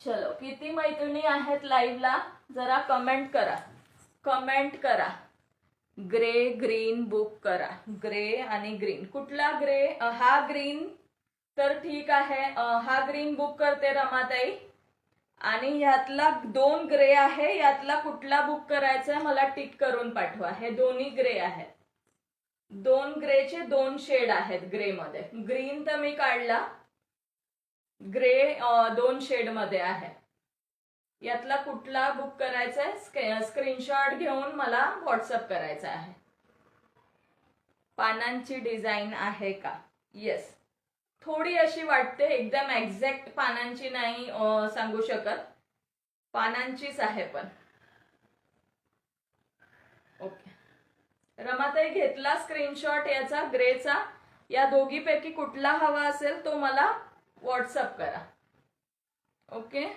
चलो, किती मैत्रिणी आहेत लाईव्हला जरा कमेंट करा, कमेंट करा. ग्रे ग्रीन बुक करा. ग्रे आणि ग्रीन, कुठला ग्रे? हा ग्रीन तर ठीक आहे, हा ग्रीन बुक करते रमाताई. आणि यातला 2 ग्रे आहे, यातला कुठला बुक करायचा आहे मला टिक करून पाठवा. हे दोन्ही ग्रे आहेत, 2 ग्रेचे 2 शेड आहेत ग्रे मध्ये. ग्रीन तर मी काढला, ग्रे 2 शेड मध्ये आहे. यातला कुठला बुक करायचा आहे स्क्रीनशॉट घेऊन मला व्हॉट्सअप करायचा आहे. पानांची डिझाईन आहे का? येस, थोडी अशी वाटते, एकदम एक्झॅक्ट पानांची नाही सांगू शकत, पानांचीच आहे पण. ओके रमाताई, घेतला स्क्रीनशॉट याचा ग्रेचा. या दोघीपैकी कुठला हवा असेल तो मला व्हॉट्सअप करा. ओके,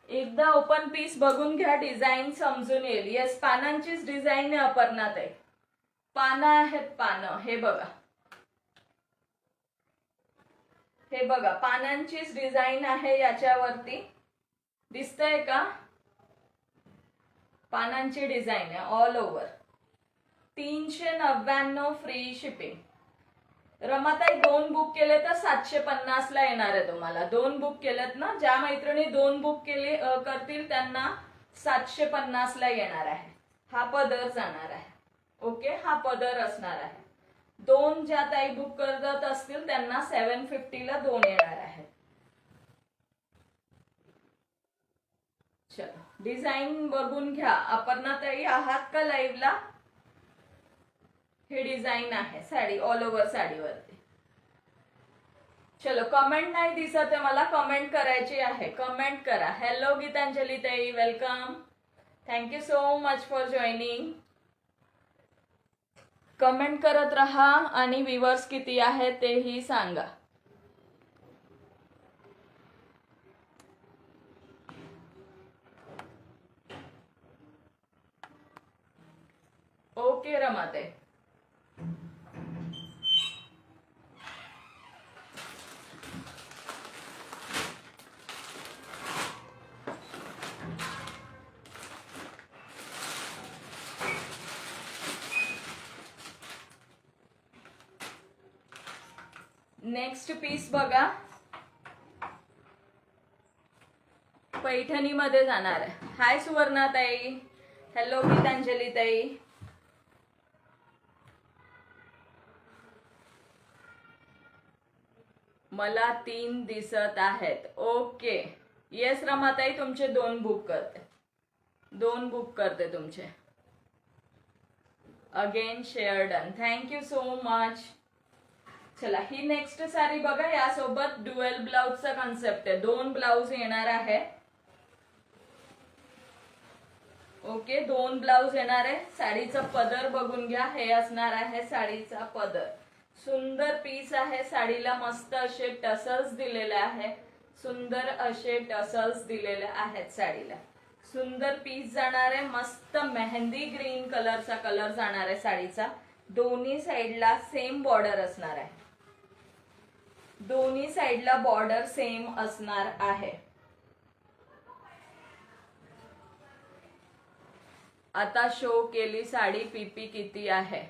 एकदा ओपन पीस बघून घ्या, डिझाईन समजून येईल. येस, पानांचीच डिझाईन आहे अपर्णाताई, पानं आहेत पानं. हे बघा, हे बघा, पानांचीच डिझाईन आहे याच्यावरती. दिसतंय का? पानांची डिझाईन आहे ऑल ओव्हर. 399 free shipping. रमाताई, 2 बुक केले तर 750 ला येणार आहे तुम्हाला. 2 बुक केलेत ना, ज्या मैत्रिणी 2 बुक केले करतील त्यांना 750 ला येणार आहे. हा पदर जाणार आहे. ओके, हा पदर असणार आहे. 2 ज्या ताई बुक करत असतील त्यांना 750 ला 2 येणार आहे. चलो, डिझाईन बघून घ्या. अपर्णाताई आहात का लाईव्हला? ही डिझाईन आहे साडी ऑल ओव्हर साडीवरती. चलो, कमेंट नाही दिसत आहे मला, कमेंट करायची आहे, कमेंट करा. हॅलो गीतांजली ताई, welcome. Thank you so much for joining. Comment करत राहा आणि व्ह्यूअर्स किती आहे तेही सांगा. ओके रमाते. नेक्स्ट पीस बघा, पैठणी मध्ये जाणार आहे. हाय सुवर्णा ताई, हॅलो गीतांजली ताई. मला 3 दिसत आहेत. ओके येस रमाताई, तुमचे 2 बुक करते, 2 बुक करते तुमचे. Again share done, thank you so much. चला ही नेक्स्ट साडी बघा, यासोबत ड्युएल ब्लाउजचा कॉन्सेप्ट आहे. 2 ब्लाउज येणार आहे. ओके 2 ब्लाउज येणार आहे. साडीचा पदर बघून घ्या, हे असणार आहे साडीचा पदर. सुंदर पीस आहे. साडीला मस्त असे टसल्स दिलेले आहे, सुंदर असे टसल्स दिलेले आहेत साडीला. सुंदर पीस जाणार आहे. मस्त मेहंदी ग्रीन कलरचा कलर जाणार आहे साडीचा. दोन्ही साइडला सेम बॉर्डर असणार आहे, दोन्ही साइडला बॉर्डर सेम असणार आहे. आता शो केली साडी पीपी किती आहे?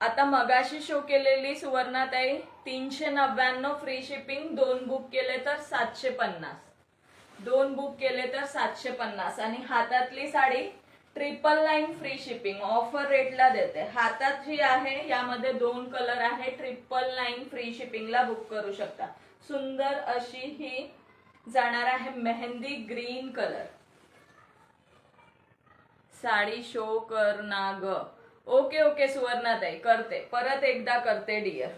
आता मगाशी शो केलेली सुवर्णाताई 399 फ्री शिपिंग. 2 बुक केले तर 750, 2 बुक केले तर 750. आणि हातातली साडी 999 फ्री शिपिंग ऑफर रेटला देते. हातात जी आहे यामध्ये 2 कलर आहे. 999 फ्री शिपिंगला बुक करू शकता. सुंदर अशी ही जाणार आहे mehndi green colour sari. Show कर ना ग. ओके ओके सुवर्णाताई, करते, परत एकदा करते डिअर,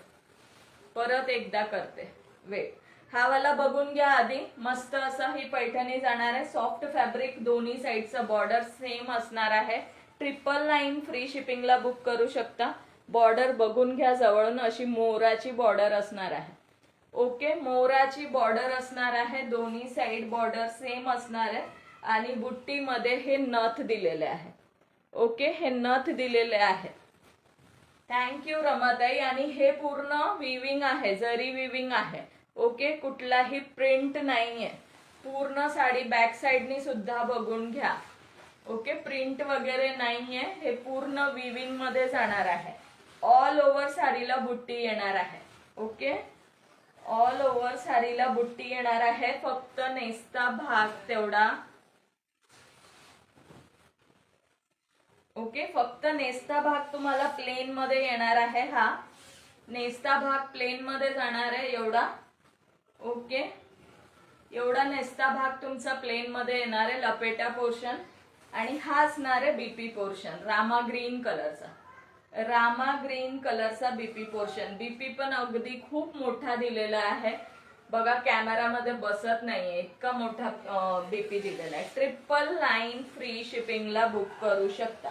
परत एकदा करते. वेट, हा वाला बघून घ्या आधी. मस्त असं ही पैठणी जाणार आहे. सॉफ्ट फॅब्रिक, दोन्ही साइडचं बॉर्डर सेम असणार आहे. 999 फ्री शिपिंगला बुक करू शकता. बॉर्डर बघून घ्या जवळून, अशी मोराची बॉर्डर असणार आहे. ओके मोराची बॉर्डर असणार आहे. दोन्ही साइड बॉर्डर सेम असणार आहे. आणि बुट्टीमध्ये हे नथ दिलेले आहे. ओके हे नथ दिलेले आहे. थँक्यू रमाताई. आणि हे पूर्ण विविंग आहे, जरी विविंग आहे. ओके कुठलाही प्रिंट नाहीये. पूर्ण साडी बॅक साइडनी सुद्धा बघून घ्या. ओके प्रिंट वगैरे नाहीये. हे पूर्ण विविंग मध्ये जाणार आहे. ऑल ओव्हर साडीला बुट्टी येणार आहे. ओके ऑल ओव्हर साडीला बुट्टी येणार आहे. फक्त नेसता भाग तेवढा, ओके फक्त नेसता भाग तुम्हाला प्लेन मध्ये येणार आहे. हा नेसता भाग प्लेन मध्ये जाणार आहे एवढा. ओके एवढा नेसता भाग तुमचा प्लेन मध्ये येणार आहे, लपेटा पोर्शन. आणि हा असणार आहे बीपी पोर्शन, रामा ग्रीन कलरचा, रामा ग्रीन कलरचा बीपी पोर्शन. बीपी पण अगदी खूप मोठा दिलेला आहे बघा, कॅमेरामध्ये बसत नाहीये, इतका मोठा बीपी दिलेला आहे. 999 फ्री शिपिंगला बुक करू शकता.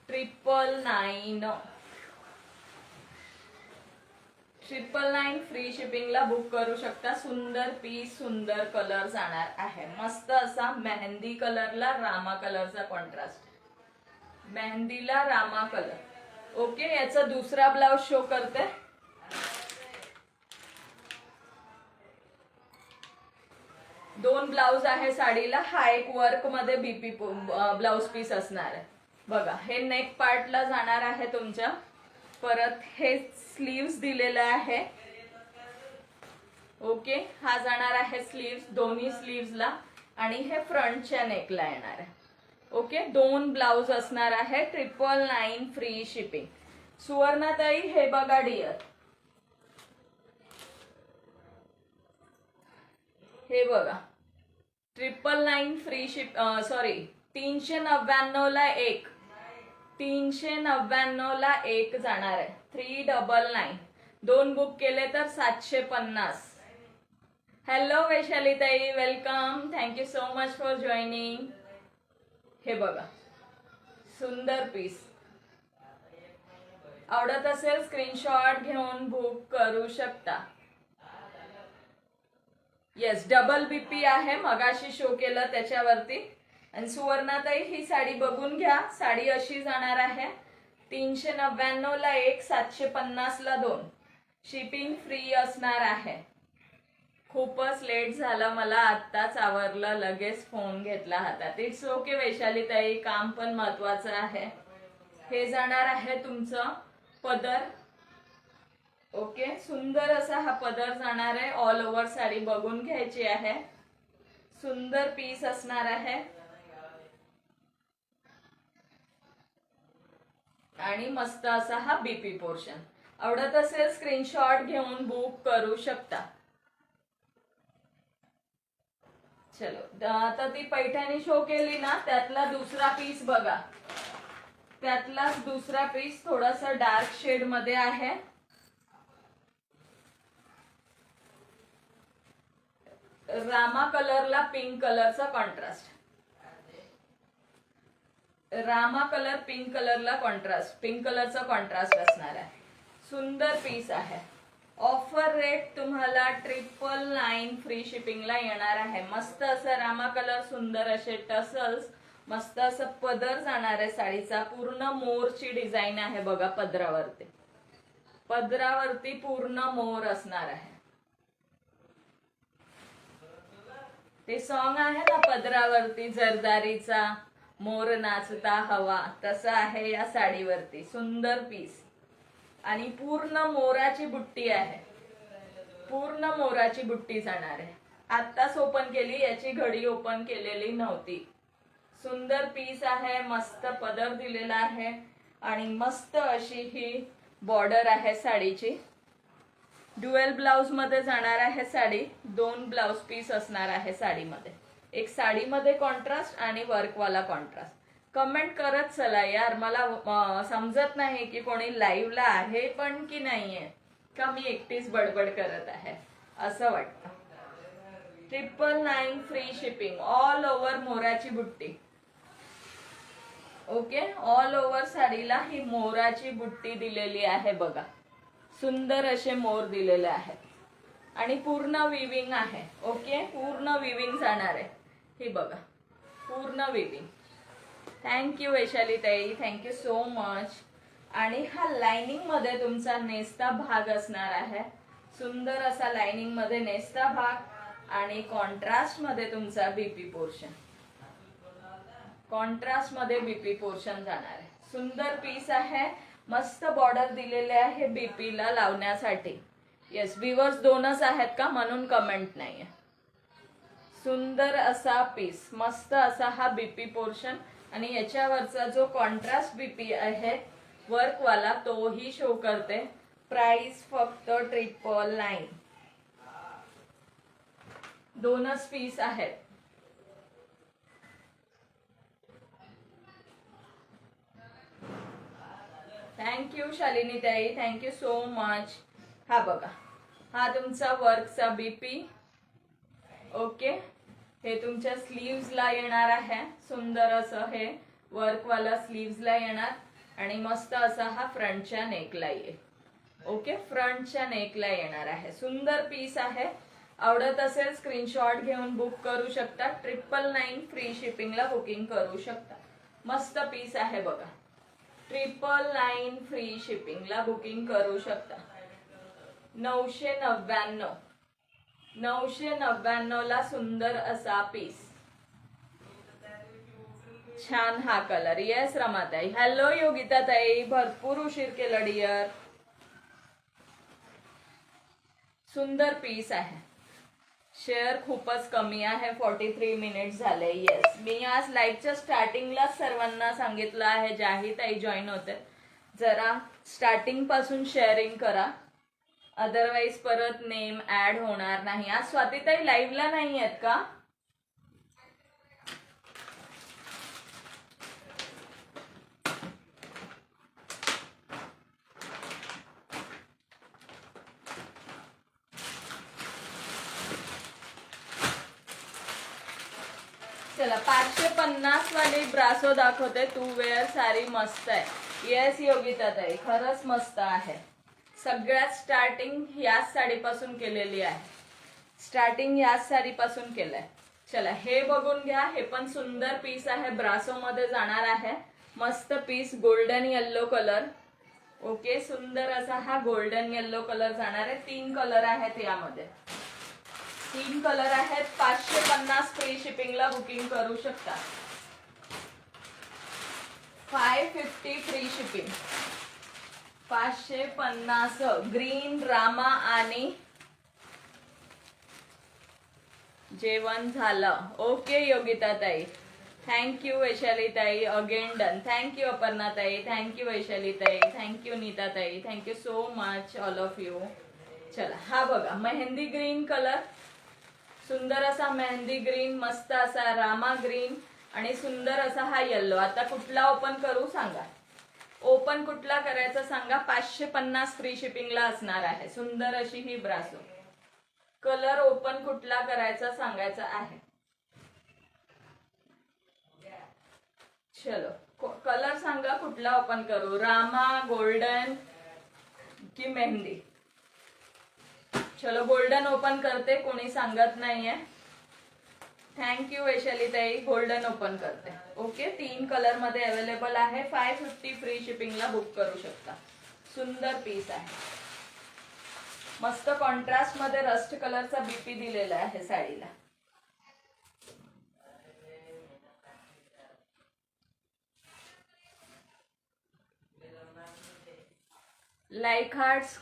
999 फ्री शिपिंगला बुक करू शकता. सुंदर पीस, सुंदर कलर जाणार आहे. मस्त असा मेहंदी कलरला रामा कलरचा कॉन्ट्रास्ट, मेहंदीला रामा कलर. ओके याचा दुसरा ब्लाउज शो करते. दोन ब्लाउज आहे साडीला. हा एक वर्क मध्ये बीपी ब्लाउज पीस असणार आहे बघा. हे नेक पार्टला जाणार आहे तुमच्या. परत हे स्लीव्स दिलेलं आहे. ओके हा जाणार आहे स्लीव्स, दोन्ही स्लीव्सला. आणि हे फ्रंटच्या नेकला येणार आहे. ओके 2 ब्लाउज असणार आहे. 999 फ्री शिपिंग. सुवर्णाताई हे बघा डिअर, हे बघा 999 फ्री शिप, सॉरी 399 ला एक, 399 ला एक जाणार आहे. 399. 2 बुक केले तर 750. हॅलो वैशालीताई, welcome, thank you so much for joining. हे बघा सुंदर पीस, आवडत असेल स्क्रीनशॉट घेऊन बुक करू शकता. येस, डबल बीपी आहे, मगाशी शो केलं त्याच्यावरती. आणि सुवर्णाताई ही साडी बघून घ्या. साडी अशी जाणार आहे 399 ला 1, 750 ला 2. शिपिंग फ्री असणार आहे. खूपच लेट झालं, मला आत्ताच आवरलं, लगेच फोन घेतला हातात. इट्स ओके वैशाली ताई, काम पण महत्वाचं आहे. हे जाणार आहे तुमचं पदर. ओके, सुंदर असा हा पदर जाणार आहे. ऑल ओव्हर साडी बघून घ्यायची आहे. सुंदर पीस असणार आहे आणि मस्त असा हा बीपी पोर्शन. आवडत असेल स्क्रीनशॉट घेऊन बुक करू शकता. चलो, आता ती पैठणी शो केली ना, त्यातला दुसरा पीस बघा. त्यातलाच दुसरा पीस थोडासा डार्क शेड मध्ये आहे. रामा कलरला पिंक कलरचा कॉन्ट्रास्ट. रामा कलर पिंक कलरला कॉन्ट्रास्ट, पिंक कलरचा कॉन्ट्रास्ट असणार आहे. सुंदर पीस आहे. ऑफर रेट तुम्हाला 999 फ्री शिपिंगला येणार आहे. मस्त असं रामा कलर, सुंदर असे टसल्स, मस्त असं पदर जाणार आहे साडीचा. पूर्ण मोरची डिझाईन आहे बघा पदरावरती. पदरावरती पूर्ण मोर असणार आहे. ते सॉन्ग आहे ना, पदरावरती जरदारीचा मोर नाचता हवा, तसं आहे या साडीवरती. सुंदर पीस आणि पूर्ण मोराची बुट्टी आहे. पूर्ण मोराची बुट्टी जाणार आहे. आत्ताच ओपन केली, याची घडी ओपन केलेली नव्हती. सुंदर पीस आहे, मस्त पदर दिलेला आहे आणि मस्त अशी ही बॉर्डर आहे साडीची. ड्युएल ब्लाउज मध्ये जाणार आहे साडी. 2 ब्लाउज पीस असणार आहे साडीमध्ये. एक साडीमध्ये कॉन्ट्रास्ट आणि वर्कवाला कॉन्ट्रास्ट. कमेंट करत चला यार, मला समजत नाही की कोणी लाईव्हला आहे पण की नाहीये, का मी एकटीच बडबड करत आहे असं वाटतं. 999 फ्री शिपिंग. ऑल ओव्हर मोराची बुट्टी. ओके, ऑल ओव्हर साडीला ही मोराची बुट्टी दिलेली आहे बघा. सुंदर असे मोर दिलेले आहेत आणि पूर्ण विविंग आहे. ओके, पूर्ण विविंग जाणार आहे. ही बघा, पूर्ण विविंग. थँक्यू वैशाली ताई, थँक्यू सो मच. आणि हा लाइनिंग मध्ये तुमचा नेस्ता भाग असणार आहे. सुंदर असा लाइनिंग मध्ये नेस्ता भाग आणि कॉन्ट्रास्ट मध्ये तुमचा बीपी पोर्शन. कॉन्ट्रास्ट मध्ये बीपी पोर्शन जाणार आहे. सुंदर पीस आहे. मस्त बॉर्डर दिलेले आहे बीपी ला लावण्यासाठी. येस, व्ह्यूअर्स 2च आहेत का म्हणून कमेंट नाहीये. सुंदर असा पीस, मस्त असा हा बीपी पोर्शन आणि याच्यावरचा जो कॉन्ट्रास्ट बीपी आहे वर्कवाला, तोही शो करते. प्राइस फक्त 999. 2च पीस आहेत. थँक्यू शालिनी ताई, थँक्यू सो मच. हा बघा, हा तुमचा वर्कचा बीपी. ओके, हे तुमच्या स्लीव्सला येणार आहे. सुंदर असं हे वर्कवाला स्लीव्सला येणार आणि मस्त असा हा फ्रंटच्या नेकला येईल. ओके, फ्रंटच्या नेकला येणार आहे. सुंदर पीस आहे. आवडत असेल स्क्रीनशॉट घेऊन बुक करू शकता. 999 फ्री शिपिंगला बुकिंग करू शकता. मस्त पीस आहे बघा. 999 फ्री शिपिंगला बुकिंग करू शकता. 999. 999 ला सुंदर असा पीस. छान हा कलर. येस रमाताई, हॅलो योगिता ताई, भरपूर उशीर केलं डिअर. सुंदर पीस आहे. शेअर खूपच कमी आहे, 43 मिनिट झाले. येस, मी आज लाईव्हच्या स्टार्टिंगला सर्वांना सांगितलं आहे, ज्याही ताई जॉईन होते जरा स्टार्टिंग पासून शेअरिंग करा, अदरवाइज परत नेम ऍड होणार नाही. आज स्वातीताई लाईव्हला नाही आहेत का? चला, 550 वाली ब्रासो दाखवते. 2 वेअर साडी मस्त आहे. येस योगिता ताई, खरंच मस्त आहे. सगळ्यात स्टार्टिंग याच साडीपासून केलेली आहे. स्टार्टिंग याच साडीपासून केलंय. चला हे बघून घ्या. हे पण सुंदर पीस आहे, ब्रासो मध्ये जाणार आहे. मस्त piece, golden yellow colour. Okay, सुंदर असा हा गोल्डन येल्लो कलर जाणार आहे. 3 कलर आहेत यामध्ये. 3 कलर आहेत. 550 फ्री शिपिंगला बुकिंग करू शकता. 550 फ्री शिपिंग. 550. ग्रीन, रामा आणि जेवण झालं. ओके योगिता ताई, थँक्यू वैशाली ताई, अगेन डन. थँक्यू अपर्णा ताई, थँक्यू वैशाली ताई, थँक्यू नीता ताई, thank you so much all of you. चला हा बघा, मेहंदी ग्रीन कलर, सुंदर असा मेहंदी ग्रीन, मस्त असा रामा ग्रीन आणि सुंदर असा हा येल्लो. आता कुठला ओपन करू सांगा. ओपन कुठला करायचा सांगा. 550 फ्री शिपिंगला असणार आहे. सुंदर अशी ही ब्रासो. कलर ओपन कुठला करायचा सांगायचा आहे. चलो कलर सांगा कुठला ओपन करू. रामा, गोल्डन की मेहंदी. चलो गोल्डन ओपन करते, कोणी सांगत नाहीये. थँक्यू वैशाली ताई, गोल्डन ओपन करते. ओके, 3 कलर मध्ये अवेलेबल आहे. 550 फ्री शिपिंगला बुक करू शकता. सुंदर पीस आहे. मस्त कॉन्ट्रास्ट मध्ये रस्ट कलरचा बीपी दिलेला आहे साडीला. लाईक हार्ट्स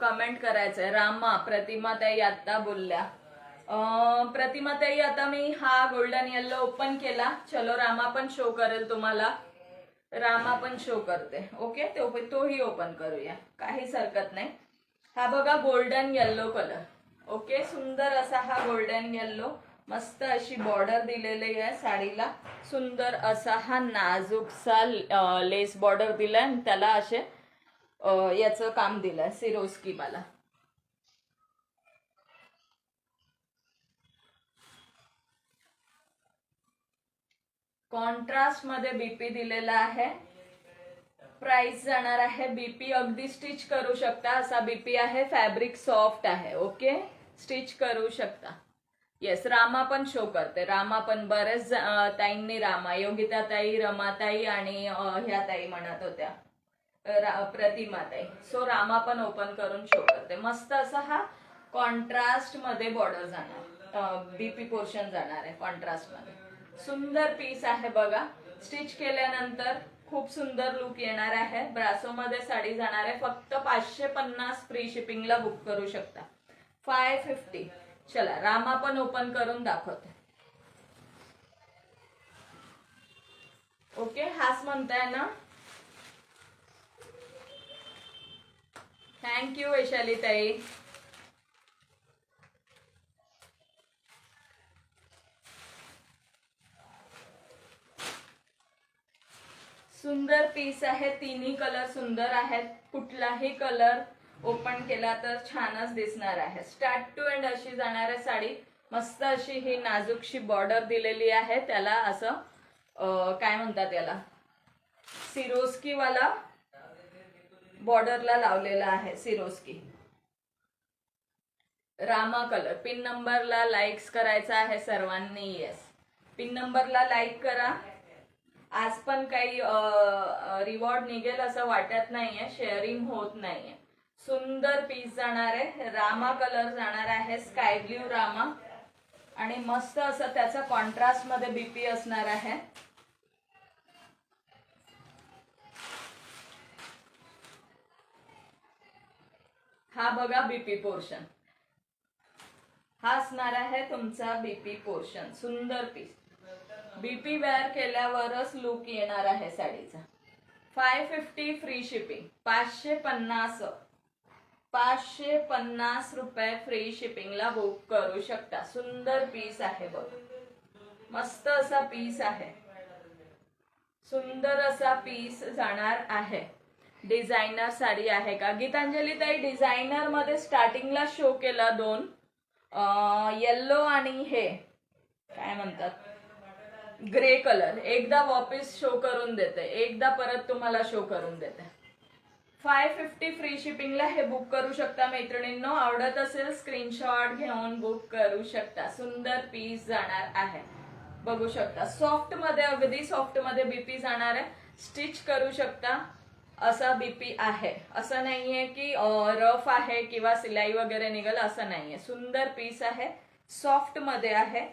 कमेंट करायचंय. रामा, प्रतिमा ताई आता बोलल्या. प्रतिमा ताई, आता मी हा गोल्डन येल्लो ओपन केला. चलो रामा पण शो करेल तुम्हाला. रामा पण शो करते. ओके, तोही ओपन करूया, काहीच हरकत नाही. हा बघा गोल्डन येल्लो कलर. ओके, सुंदर असा हा गोल्डन येल्लो. मस्त अशी बॉर्डर दिलेली आहे साडीला. सुंदर असा हा नाजूकसा लेस बॉर्डर दिलाय. त्याला असे याचं काम दिलंय सिरोस्की वाला. कॉन्ट्रास्ट मध्ये बीपी दिलेला आहे. प्राइस जाणार आहे. बीपी अगदी स्टिच करू शकता असा बीपी आहे. फॅब्रिक सॉफ्ट आहे. ओके, स्टिच करू शकता. येस, रामा पण शो करते. रामा पण बरेच ताईंनी रामा, योगिता ताई, रमाताई आणि ह्या ताई म्हणत होत्या प्रतिमा ताई. सो रामा पण ओपन करून शो करते. मस्त असा हा कॉन्ट्रास्ट मध्ये बॉर्डर जाणार, बीपी पोर्शन जाणार आहे कॉन्ट्रास्ट मध्ये. सुंदर पीस आहे बघा. स्टिच केल्यानंतर खूप सुंदर लुक येणार आहे. ब्रासो मध्ये साडी जाणार आहे. फक्त 550 फ्री शिपिंगला बुक करू शकता. 550. चला रामा पण ओपन करून दाखवते. ओके, हाच म्हणताय ना. थँक्यू वैशाली ताई. सुंदर पीस आहे. तिन्ही कलर सुंदर आहेत. कुठलाही कलर ओपन केला तर छानच दिसणार आहे. स्टार्ट टू एंड अशी जाणार आहे साडी. मस्त अशी ही नाजूकशी बॉर्डर दिलेली आहे. त्याला असं काय म्हणतात याला, सिरोस्की वाला बॉर्डरला लावलेला आहे. Swarovski Rama colour. पिन नंबरला लाईक्स करायचा आहे सर्वांनी. येस, पिन नंबरला लाईक करा. आज पण काही रिवॉर्ड निघेल असं वाटत नाहीये. शेअरिंग होत नाहीये. सुंदर पीस जाणार आहे. रामा कलर जाणार आहे, स्काय ब्ल्यू रामा. आणि मस्त असं त्याचा कॉन्ट्रास्ट मध्ये बीपी असणार आहे. हा बघा बीपी पोर्शन. हा असणार आहे तुमचा बीपी पोर्शन. सुंदर पीस. बीपी वेअर केल्यावरच लुक येणार आहे साडीचा. 550 फ्री शिपिंग. 550 रुपये फ्री शिपिंगला बुक करू शकता. सुंदर पीस आहे बघ. मस्त असा पीस आहे. सुंदर असा पीस जाणार आहे. डिझायनर साडी आहे का गीतांजली ताई. डिझायनर मध्ये स्टार्टिंगला शो केला 2 येल्लो आणि हे काय म्हणतात ग्रे कलर एकदा वापस शो करून देते, एकदा परत तुम्हाला शो करून देते. 550 फ्री शिपिंगला हे बुक करू शकता मैत्रिणींनो. आवडत असेल स्क्रीनशॉट घेऊन बुक करू शकता. सुंदर पीस जाणार आहे, बघू शकता. सॉफ्ट मध्ये, अगदी सॉफ्ट मध्ये बीपी जाणार आहे. स्टिच करू शकता असा बीपी आहे. असं नाहीये की रफ आहे किंवा सिलाई वगैरे निघाल, असं नाहीये. सुंदर पीस आहे, सॉफ्ट मध्ये आहे.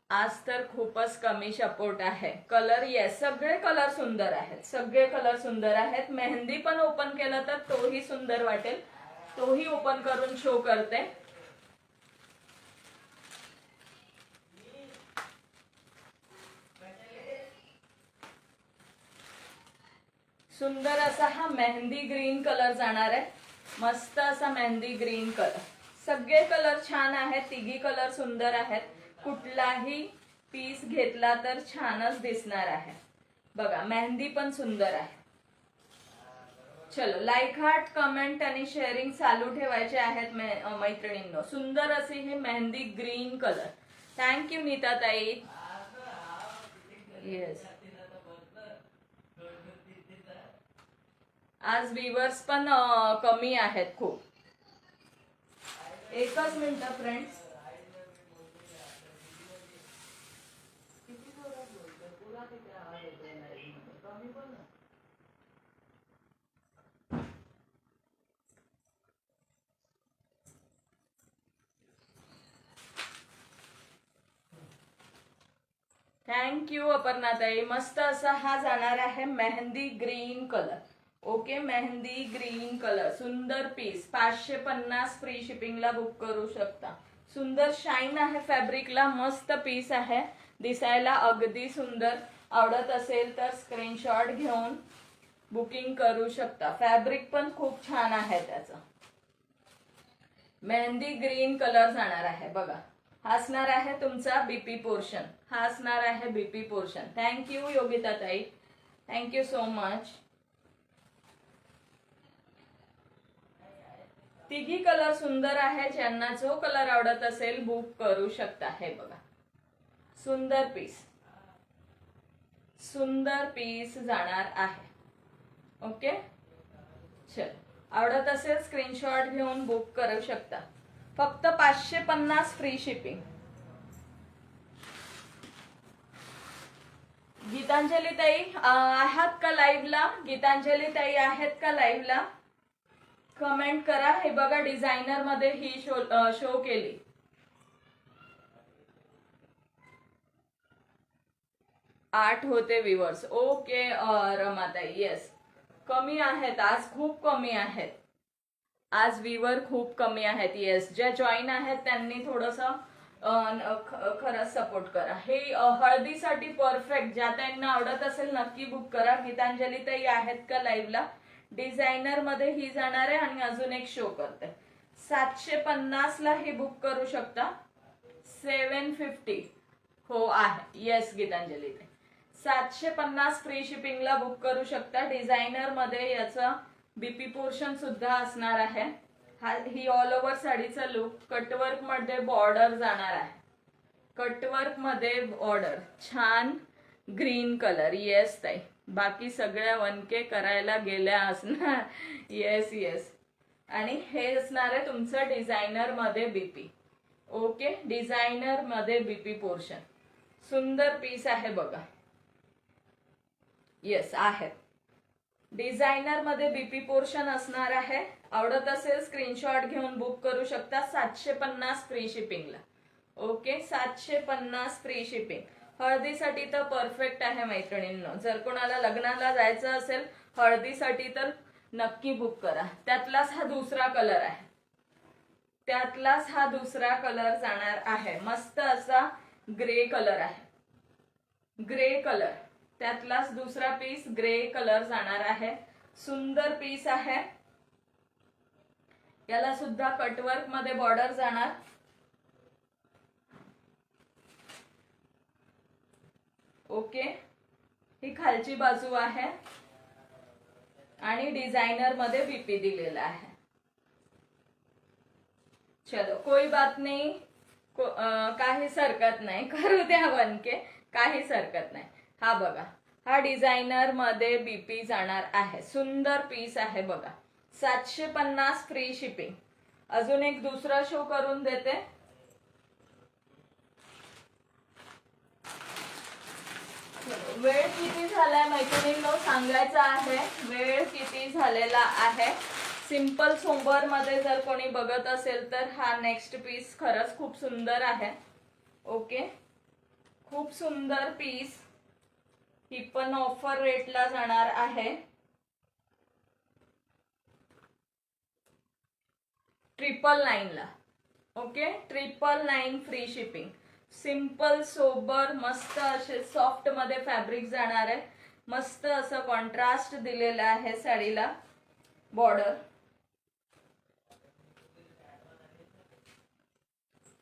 आज तर खूपच कमी सपोर्ट आहे. कलर येस, सगळे कलर सुंदर आहेत, सगळे कलर सुंदर आहेत. मेहंदी पण ओपन केलं तर तोही सुंदर वाटेल, तोही ओपन करून शो करते. सुंदर असा हा मेहंदी ग्रीन कलर जाणार आहे. मस्त असा मेहंदी ग्रीन कलर. सगळे कलर छान आहेत, तिघी कलर सुंदर आहेत. कुठलाही पीस घेतला तर छानच दिसणार आहे. बघा मेहंदी पण सुंदर आहे. चलो, लाईक, हार्ट, कमेंट आणि शेअरिंग चालू ठेवायचे आहेत मैत्रिणींनो. सुंदर अशी ही mehndi green colour. Thank you Neeta ताई. येस, आज व्ह्यूअर्स पण कमी आहेत खूप. एकच मिनिट फ्रेंड्स. थँक्यू अपर्णाताई. मस्त असा हा जाणार आहे mehndi green colour. Okay, mehndi green colour. सुंदर पीस. 550 फ्री शिपिंगला बुक करू शकता. सुंदर शाईन आहे फॅब्रिकला, मस्त पीस आहे, दिसायला अगदी सुंदर. आवडत असेल तर स्क्रीनशॉट घेऊन बुकिंग करू शकता. फॅब्रिक पण खूप छान आहे त्याचं. मेहंदी ग्रीन कलर जाणार आहे. बघा, हा असणार आहे तुमचा बीपी पोर्शन. हा असणार आहे बीपी पोर्शन. थँक्यू योगिता ताई, थँक्यू सो मच. तिघी कलर सुंदर आहे. ज्यांना जो कलर आवडत असेल बुक करू शकता. हे बघा, सुंदर पीस, सुंदर पीस जाणार आहे. ओके, चल, आवडत असेल स्क्रीनशॉट घेऊन बुक करू शकता. फक्त 550 फ्री शिपिंग. गीतांजली ताई आहात का लाईव्हला? गीतांजली ताई आहेत का लाईव्हला? कमेंट करा. हे बघा, डिझायनर मध्ये ही शो केली. आठ होते व्ह्यूअर्स. ओके रमाताई, येस, कमी आहेत आज, खूप कमी आहेत आज. व्ह्यूअर खूप कमी आहेत. येस, ज्या जॉईन आहेत त्यांनी थोडस खरंच सपोर्ट करा. हे हळदीसाठी परफेक्ट. ज्या त्यांना आवडत असेल नक्की बुक करा. गीतांजली ताई आहेत का लाईव्हला? डिझायनर मध्ये ही जाणार आहे आणि अजून एक शो करते. 750 ला ही बुक करू शकता. 750 हो आहे. येस गीतांजली ताई, 750 फ्री शिपिंगला बुक करू शकता. डिझायनर मध्ये याचा बीपी पोर्शन सुद्धा असणार आहे. ही ऑल ओव्हर साडीचा लुक. कटवर्क मध्ये बॉर्डर जाणार आहे. कटवर्क मध्ये बॉर्डर छान ग्रीन कलर. येस ताई, बाकी सगळ्या 1K करायला गेल्या असणार. Yes yes. आणि हे असणार आहे तुमचं डिझायनर मध्ये बीपी. ओके, डिझायनर मध्ये बीपी पोर्शन. सुंदर पीस आहे बघा. येस आहे. डिझायनर मध्ये बीपी पोर्शन असणार आहे. आवडत असेल स्क्रीनशॉट घेऊन बुक करू शकता. 750 फ्री शिपिंगला. Okay, 750 free shipping. हळदीसाठी तर परफेक्ट आहे मैत्रिणींनो. जर कोणाला लग्नाला जायचं असेल हळदीसाठी तर नक्की बुक करा. त्यातलाच हा दुसरा कलर आहे. त्यातलाच हा दुसरा कलर जाणार आहे. मस्त असा ग्रे कलर आहे. ग्रे कलर, त्यातलाच दुसरा पीस ग्रे कलर जाणार आहे. सुंदर पीस आहे. याला सुद्धा कटवर्क मध्ये बॉर्डर जाणार. ओके, ही खालची बाजू आहे आणि डिझायनर मध्ये बीपी दिलेला आहे. चलो, कोई बात नहीं. काहीच हरकत नाही, करू द्या बनके, काहीच हरकत नाही. हा बघा, हा डिझायनर मध्ये बीपी जाणार आहे. सुंदर पीस आहे बघा. 750 फ्री शिपिंग. अजून एक दुसरा शो करून देते. वेळ किती झालाय मैत्रिणींनो सांगायचं आहे. वेळ किती झालेला आहे. सिंपल सोबर मध्ये जर कोणी बघत असेल तर हा नेक्स्ट पीस खरंच खूप सुंदर आहे. ओके, खूप सुंदर पीस. ही पण ऑफर रेटला जाणार आहे. 999 ला. Okay, 999 free shipping. Simple sober मस्त असे सॉफ्ट मध्ये फॅब्रिक जाणार आहे. मस्त असं कॉन्ट्रास्ट दिलेला आहे साडीला. बॉर्डर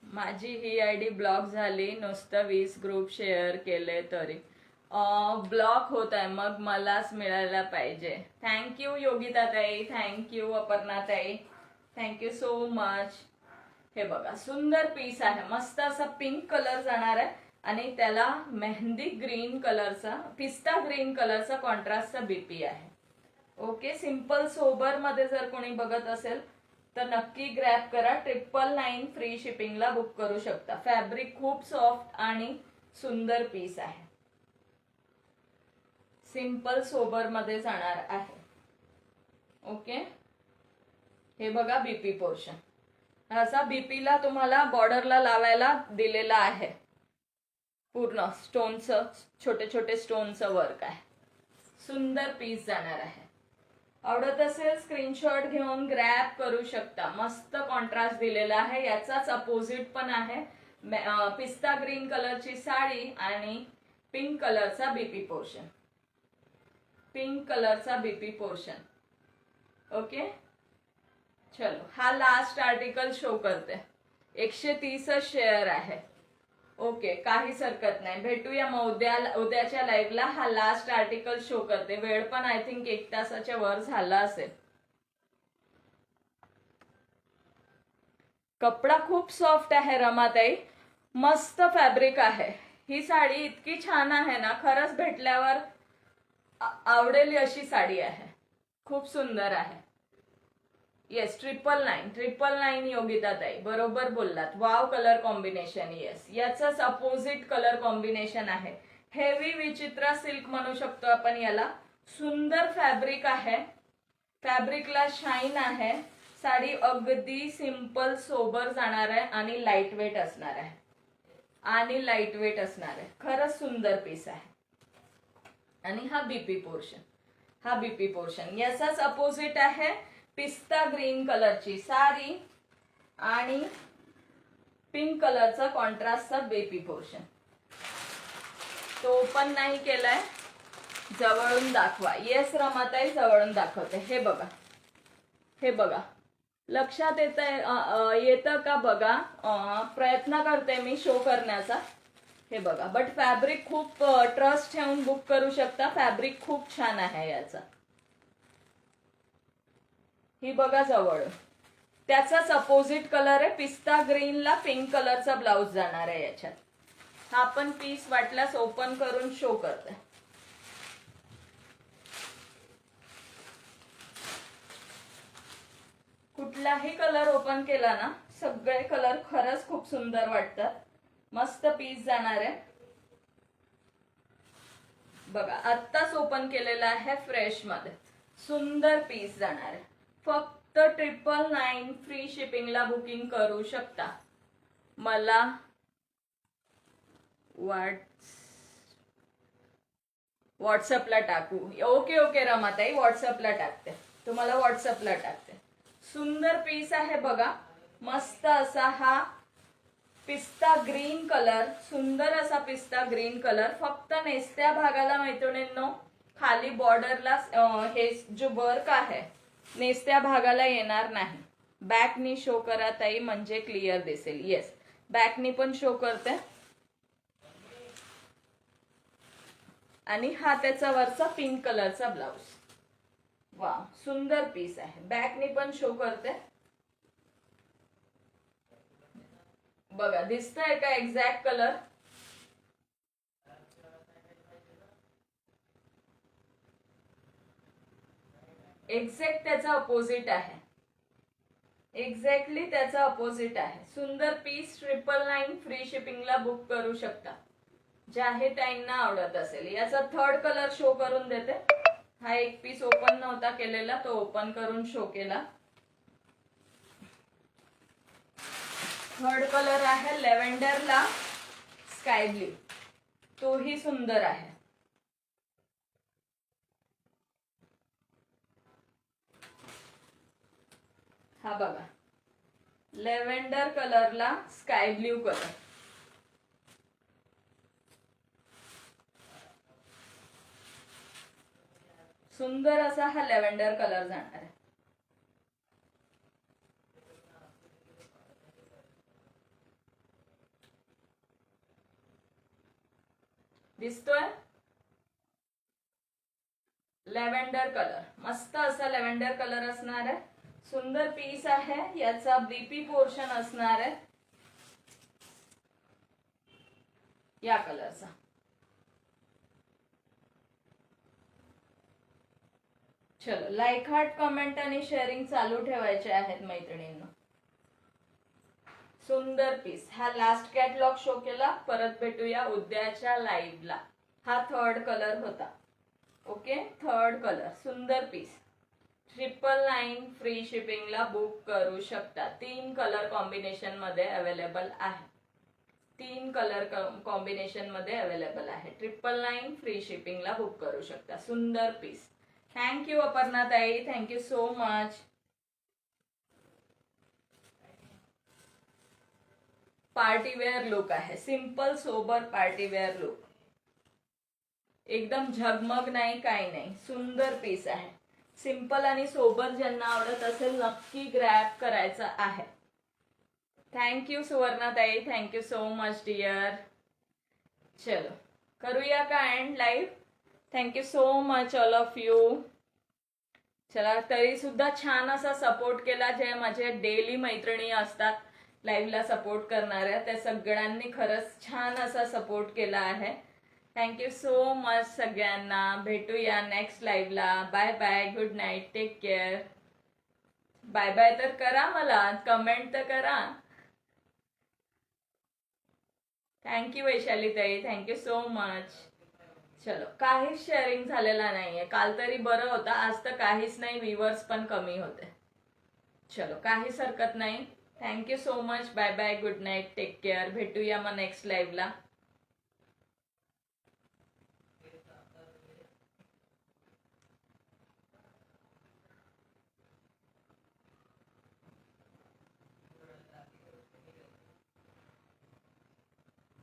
माझी ही आयडी ब्लॉक झाली. नुसतं 20 ग्रुप शेअर केले तरी ब्लॉक होत आहे. मग मलाच मिळायला पाहिजे. थँक्यू योगिता ताई, थँक्यू अपर्णा ताई, थँक्यू सो मच. हे बघा, सुंदर पीस आहे. मस्त असा पिंक कलर जाणार आहे आणि त्याला मेहंदी ग्रीन कलरचा, पिस्ता ग्रीन कलरचा कॉन्ट्रास्टचा बीपी आहे. ओके, सिंपल सोबर मध्ये जर कोणी बघत असेल तर नक्की ग्रॅब करा. 999 फ्री शिपिंगला बुक करू शकता. फॅब्रिक खूप सॉफ्ट आणि सुंदर पीस आहे. सिंपल सोबर मध्ये जाणार आहे. ओके, हे बघा बीपी पोर्शन. असा बीपीला तुम्हाला बॉर्डरला लावायला दिलेला आहे. पूर्ण स्टोनचं, छोटे छोटे स्टोनचं वर्क आहे. सुंदर पीस जाणार आहे. आवडत असेल स्क्रीनशॉट घेऊन ग्रॅब करू शकता. मस्त कॉन्ट्रास्ट दिलेला आहे. याचाच अपोजिट पण आहे. पिस्ता ग्रीन कलरची साडी आणि पिंक कलरचा बीपी पोर्शन. पिंक कलरचा बीपी पोर्शन. ओके, चलो हा लास्ट आर्टिकल शो करते. 130 शेअर आहे. ओके, काहीच हरकत नाही. भेटूया मग उद्याच्या लाईव्हला. हा लास्ट आर्टिकल शो करते. वेळ पण आय थिंक 1 तासाच्या वर झाला असेल. कपडा खूप सॉफ्ट आहे रमाताई. मस्त फॅब्रिक आहे. ही साडी इतकी छान आहे ना, खरंच भेटल्यावर आवडेल अशी साडी आहे. खूप सुंदर आहे. येस, 999 योगिता ताई, बरोबर बोललात. Wow colour combination. येस, याचाच अपोजिट कलर कॉम्बिनेशन आहे. हेवी विचित्र सिल्क म्हणू शकतो आपण याला. सुंदर फॅब्रिक आहे. फॅब्रिकला शाईन आहे. साडी अगदी सिंपल सोबर जाणार आहे आणि लाईट वेट असणार आहे. खरंच सुंदर पीस आहे. आणि हा बीपी पोर्शन. याचाच अपोजिट आहे. पिस्ता ग्रीन कलरची साडी आणि पिंक कलरचा कॉन्ट्रास्टचा बेबी पोर्शन. तो ओपन नाही केलाय. जवळून दाखवा. येस रमाताई, जवळून दाखवते. हे बघा, लक्षात येतं का बघा. प्रयत्न करते मी शो करण्याचा. हे बघा, बट फॅब्रिक खूप ट्रस्ट ठेवून बुक करू शकता. फॅब्रिक खूप छान आहे याचा. ही बघा जवळ. त्याचाच अपोजिट कलर आहे. पिस्ता ग्रीनला पिंक कलरचा ब्लाउज जाणार आहे याच्यात. हा पण पीस वाटल्यास ओपन करून शो करते. कुठलाही कलर ओपन केला ना, सगळे कलर खरंच खूप सुंदर वाटतात. मस्त पीस जाणार आहे. बघा, आत्ताच ओपन केलेला आहे फ्रेश मध्ये. सुंदर पीस जाणार आहे. फक्त 999 फ्री शिपिंगला बुकिंग करू शकता. मला व्हॉट्सअपला टाकू. ओके रमाताई, व्हॉट्सअपला टाकते. तुम्हाला व्हॉट्सअपला टाकते. सुंदर पीस आहे बघा. मस्त असा हा पिस्ता ग्रीन कलर. सुंदर असा पिस्ता ग्रीन कलर. फक्त नेसत्या भागाला मैत्रिणींनो, खाली बॉर्डरला हे जो वर्क आहे नेसत्या भागाला येणार नाही. बॅकनी शो करा ताई, म्हणजे क्लिअर दिसेल. येस, बॅकनी पण शो करते. आणि हा त्याचा वरचा पिंक कलरचा ब्लाउज. वा, सुंदर पीस आहे. बॅकनी पण शो करते. बघा दिसतंय का एक्झॅक्ट कलर? एक्झॅक्ट त्याचा अपोजिट आहे. एक्झॅक्टली त्याचा अपोजिट आहे. सुंदर पीस 999 फ्री शिपिंगला बुक करू शकता. ज्याही ताईंना आवडत असेल. याचा थर्ड कलर शो करून देते. हा एक पीस ओपन नव्हता केलेला, तो ओपन करून शो केला. थर्ड कलर आहे लेव्हेंडरला स्काय ब्ल्यू, तोही सुंदर आहे. हा बघा लेव्हेंडर कलरला स्काय ब्ल्यू कलर, सुंदर असा हा लेव्हेंडर कलर जाणार आहे. दिसतोय? लेव्हेंडर कलर, मस्त असा लेव्हेंडर कलर असणार आहे. सुंदर पीस आहे. याचा बीपी पोर्शन असणार आहे या कलरचा. चलो लाईक हार्ट कमेंट आणि शेअरिंग चालू ठेवायचे आहेत मैत्रिणींना. सुंदर पीस. हा लास्ट कॅटलॉग शो केला. परत भेटूया उद्याच्या लाईव्हला. हा थर्ड कलर होता. Okay, third colour. सुंदर पीस 999 फ्री शिपिंगला बुक करू शकता. 3 कलर कॉम्बिनेशन मध्ये अवेलेबल आहे. 3 कलर कॉम्बिनेशन मध्ये अवेलेबल आहे. 999 फ्री शिपिंगला बुक करू शकता. सुंदर पीस. थँक्यू अपर्णा ताई, thank you so much. Party wear look आहे. Simple sober party wear look. एकदम झगमग नाही, काही नाही. सुंदर पीस आहे. सिंपल आणि सोबर ज्यांना आवडत असेल नक्की ग्रॅब करायचा आहे. थँक्यू सुवर्णाताई, थँक्यू सो मच डिअर. चलो करूया का end live? Thank you so much all of you. चला, तरी सुद्धा छान असा सपोर्ट केला. जे माझे डेली मैत्रिणी असतात लाईव्हला सपोर्ट करणाऱ्या, त्या सगळ्यांनी खरंच छान असा सपोर्ट केला आहे. थँक्यू सो मच सगळ्यांना. भेटूया नेक्स्ट लाईव्हला. Bye bye, good night, take care. Bye bye तर करा, मला कमेंट तर करा. थँक्यू वैशाली ताई, थँक्यू सो मच. चलो, काहीच शेअरिंग झालेला नाहीये. काल तरी बरं होतं, आज तर काहीच नाही. व्ह्यूअर्स पण कमी होते. चलो, काहीच हरकत नाही. Thank you so much. Bye bye, good night, take care. भेटूया मग नेक्स्ट लाईव्हला.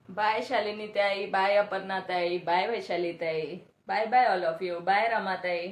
बाय शालिनी ताई, बाय अपर्णा ताई, बाय वैशाली ताई, bye bye all of you. Bye रमाताई.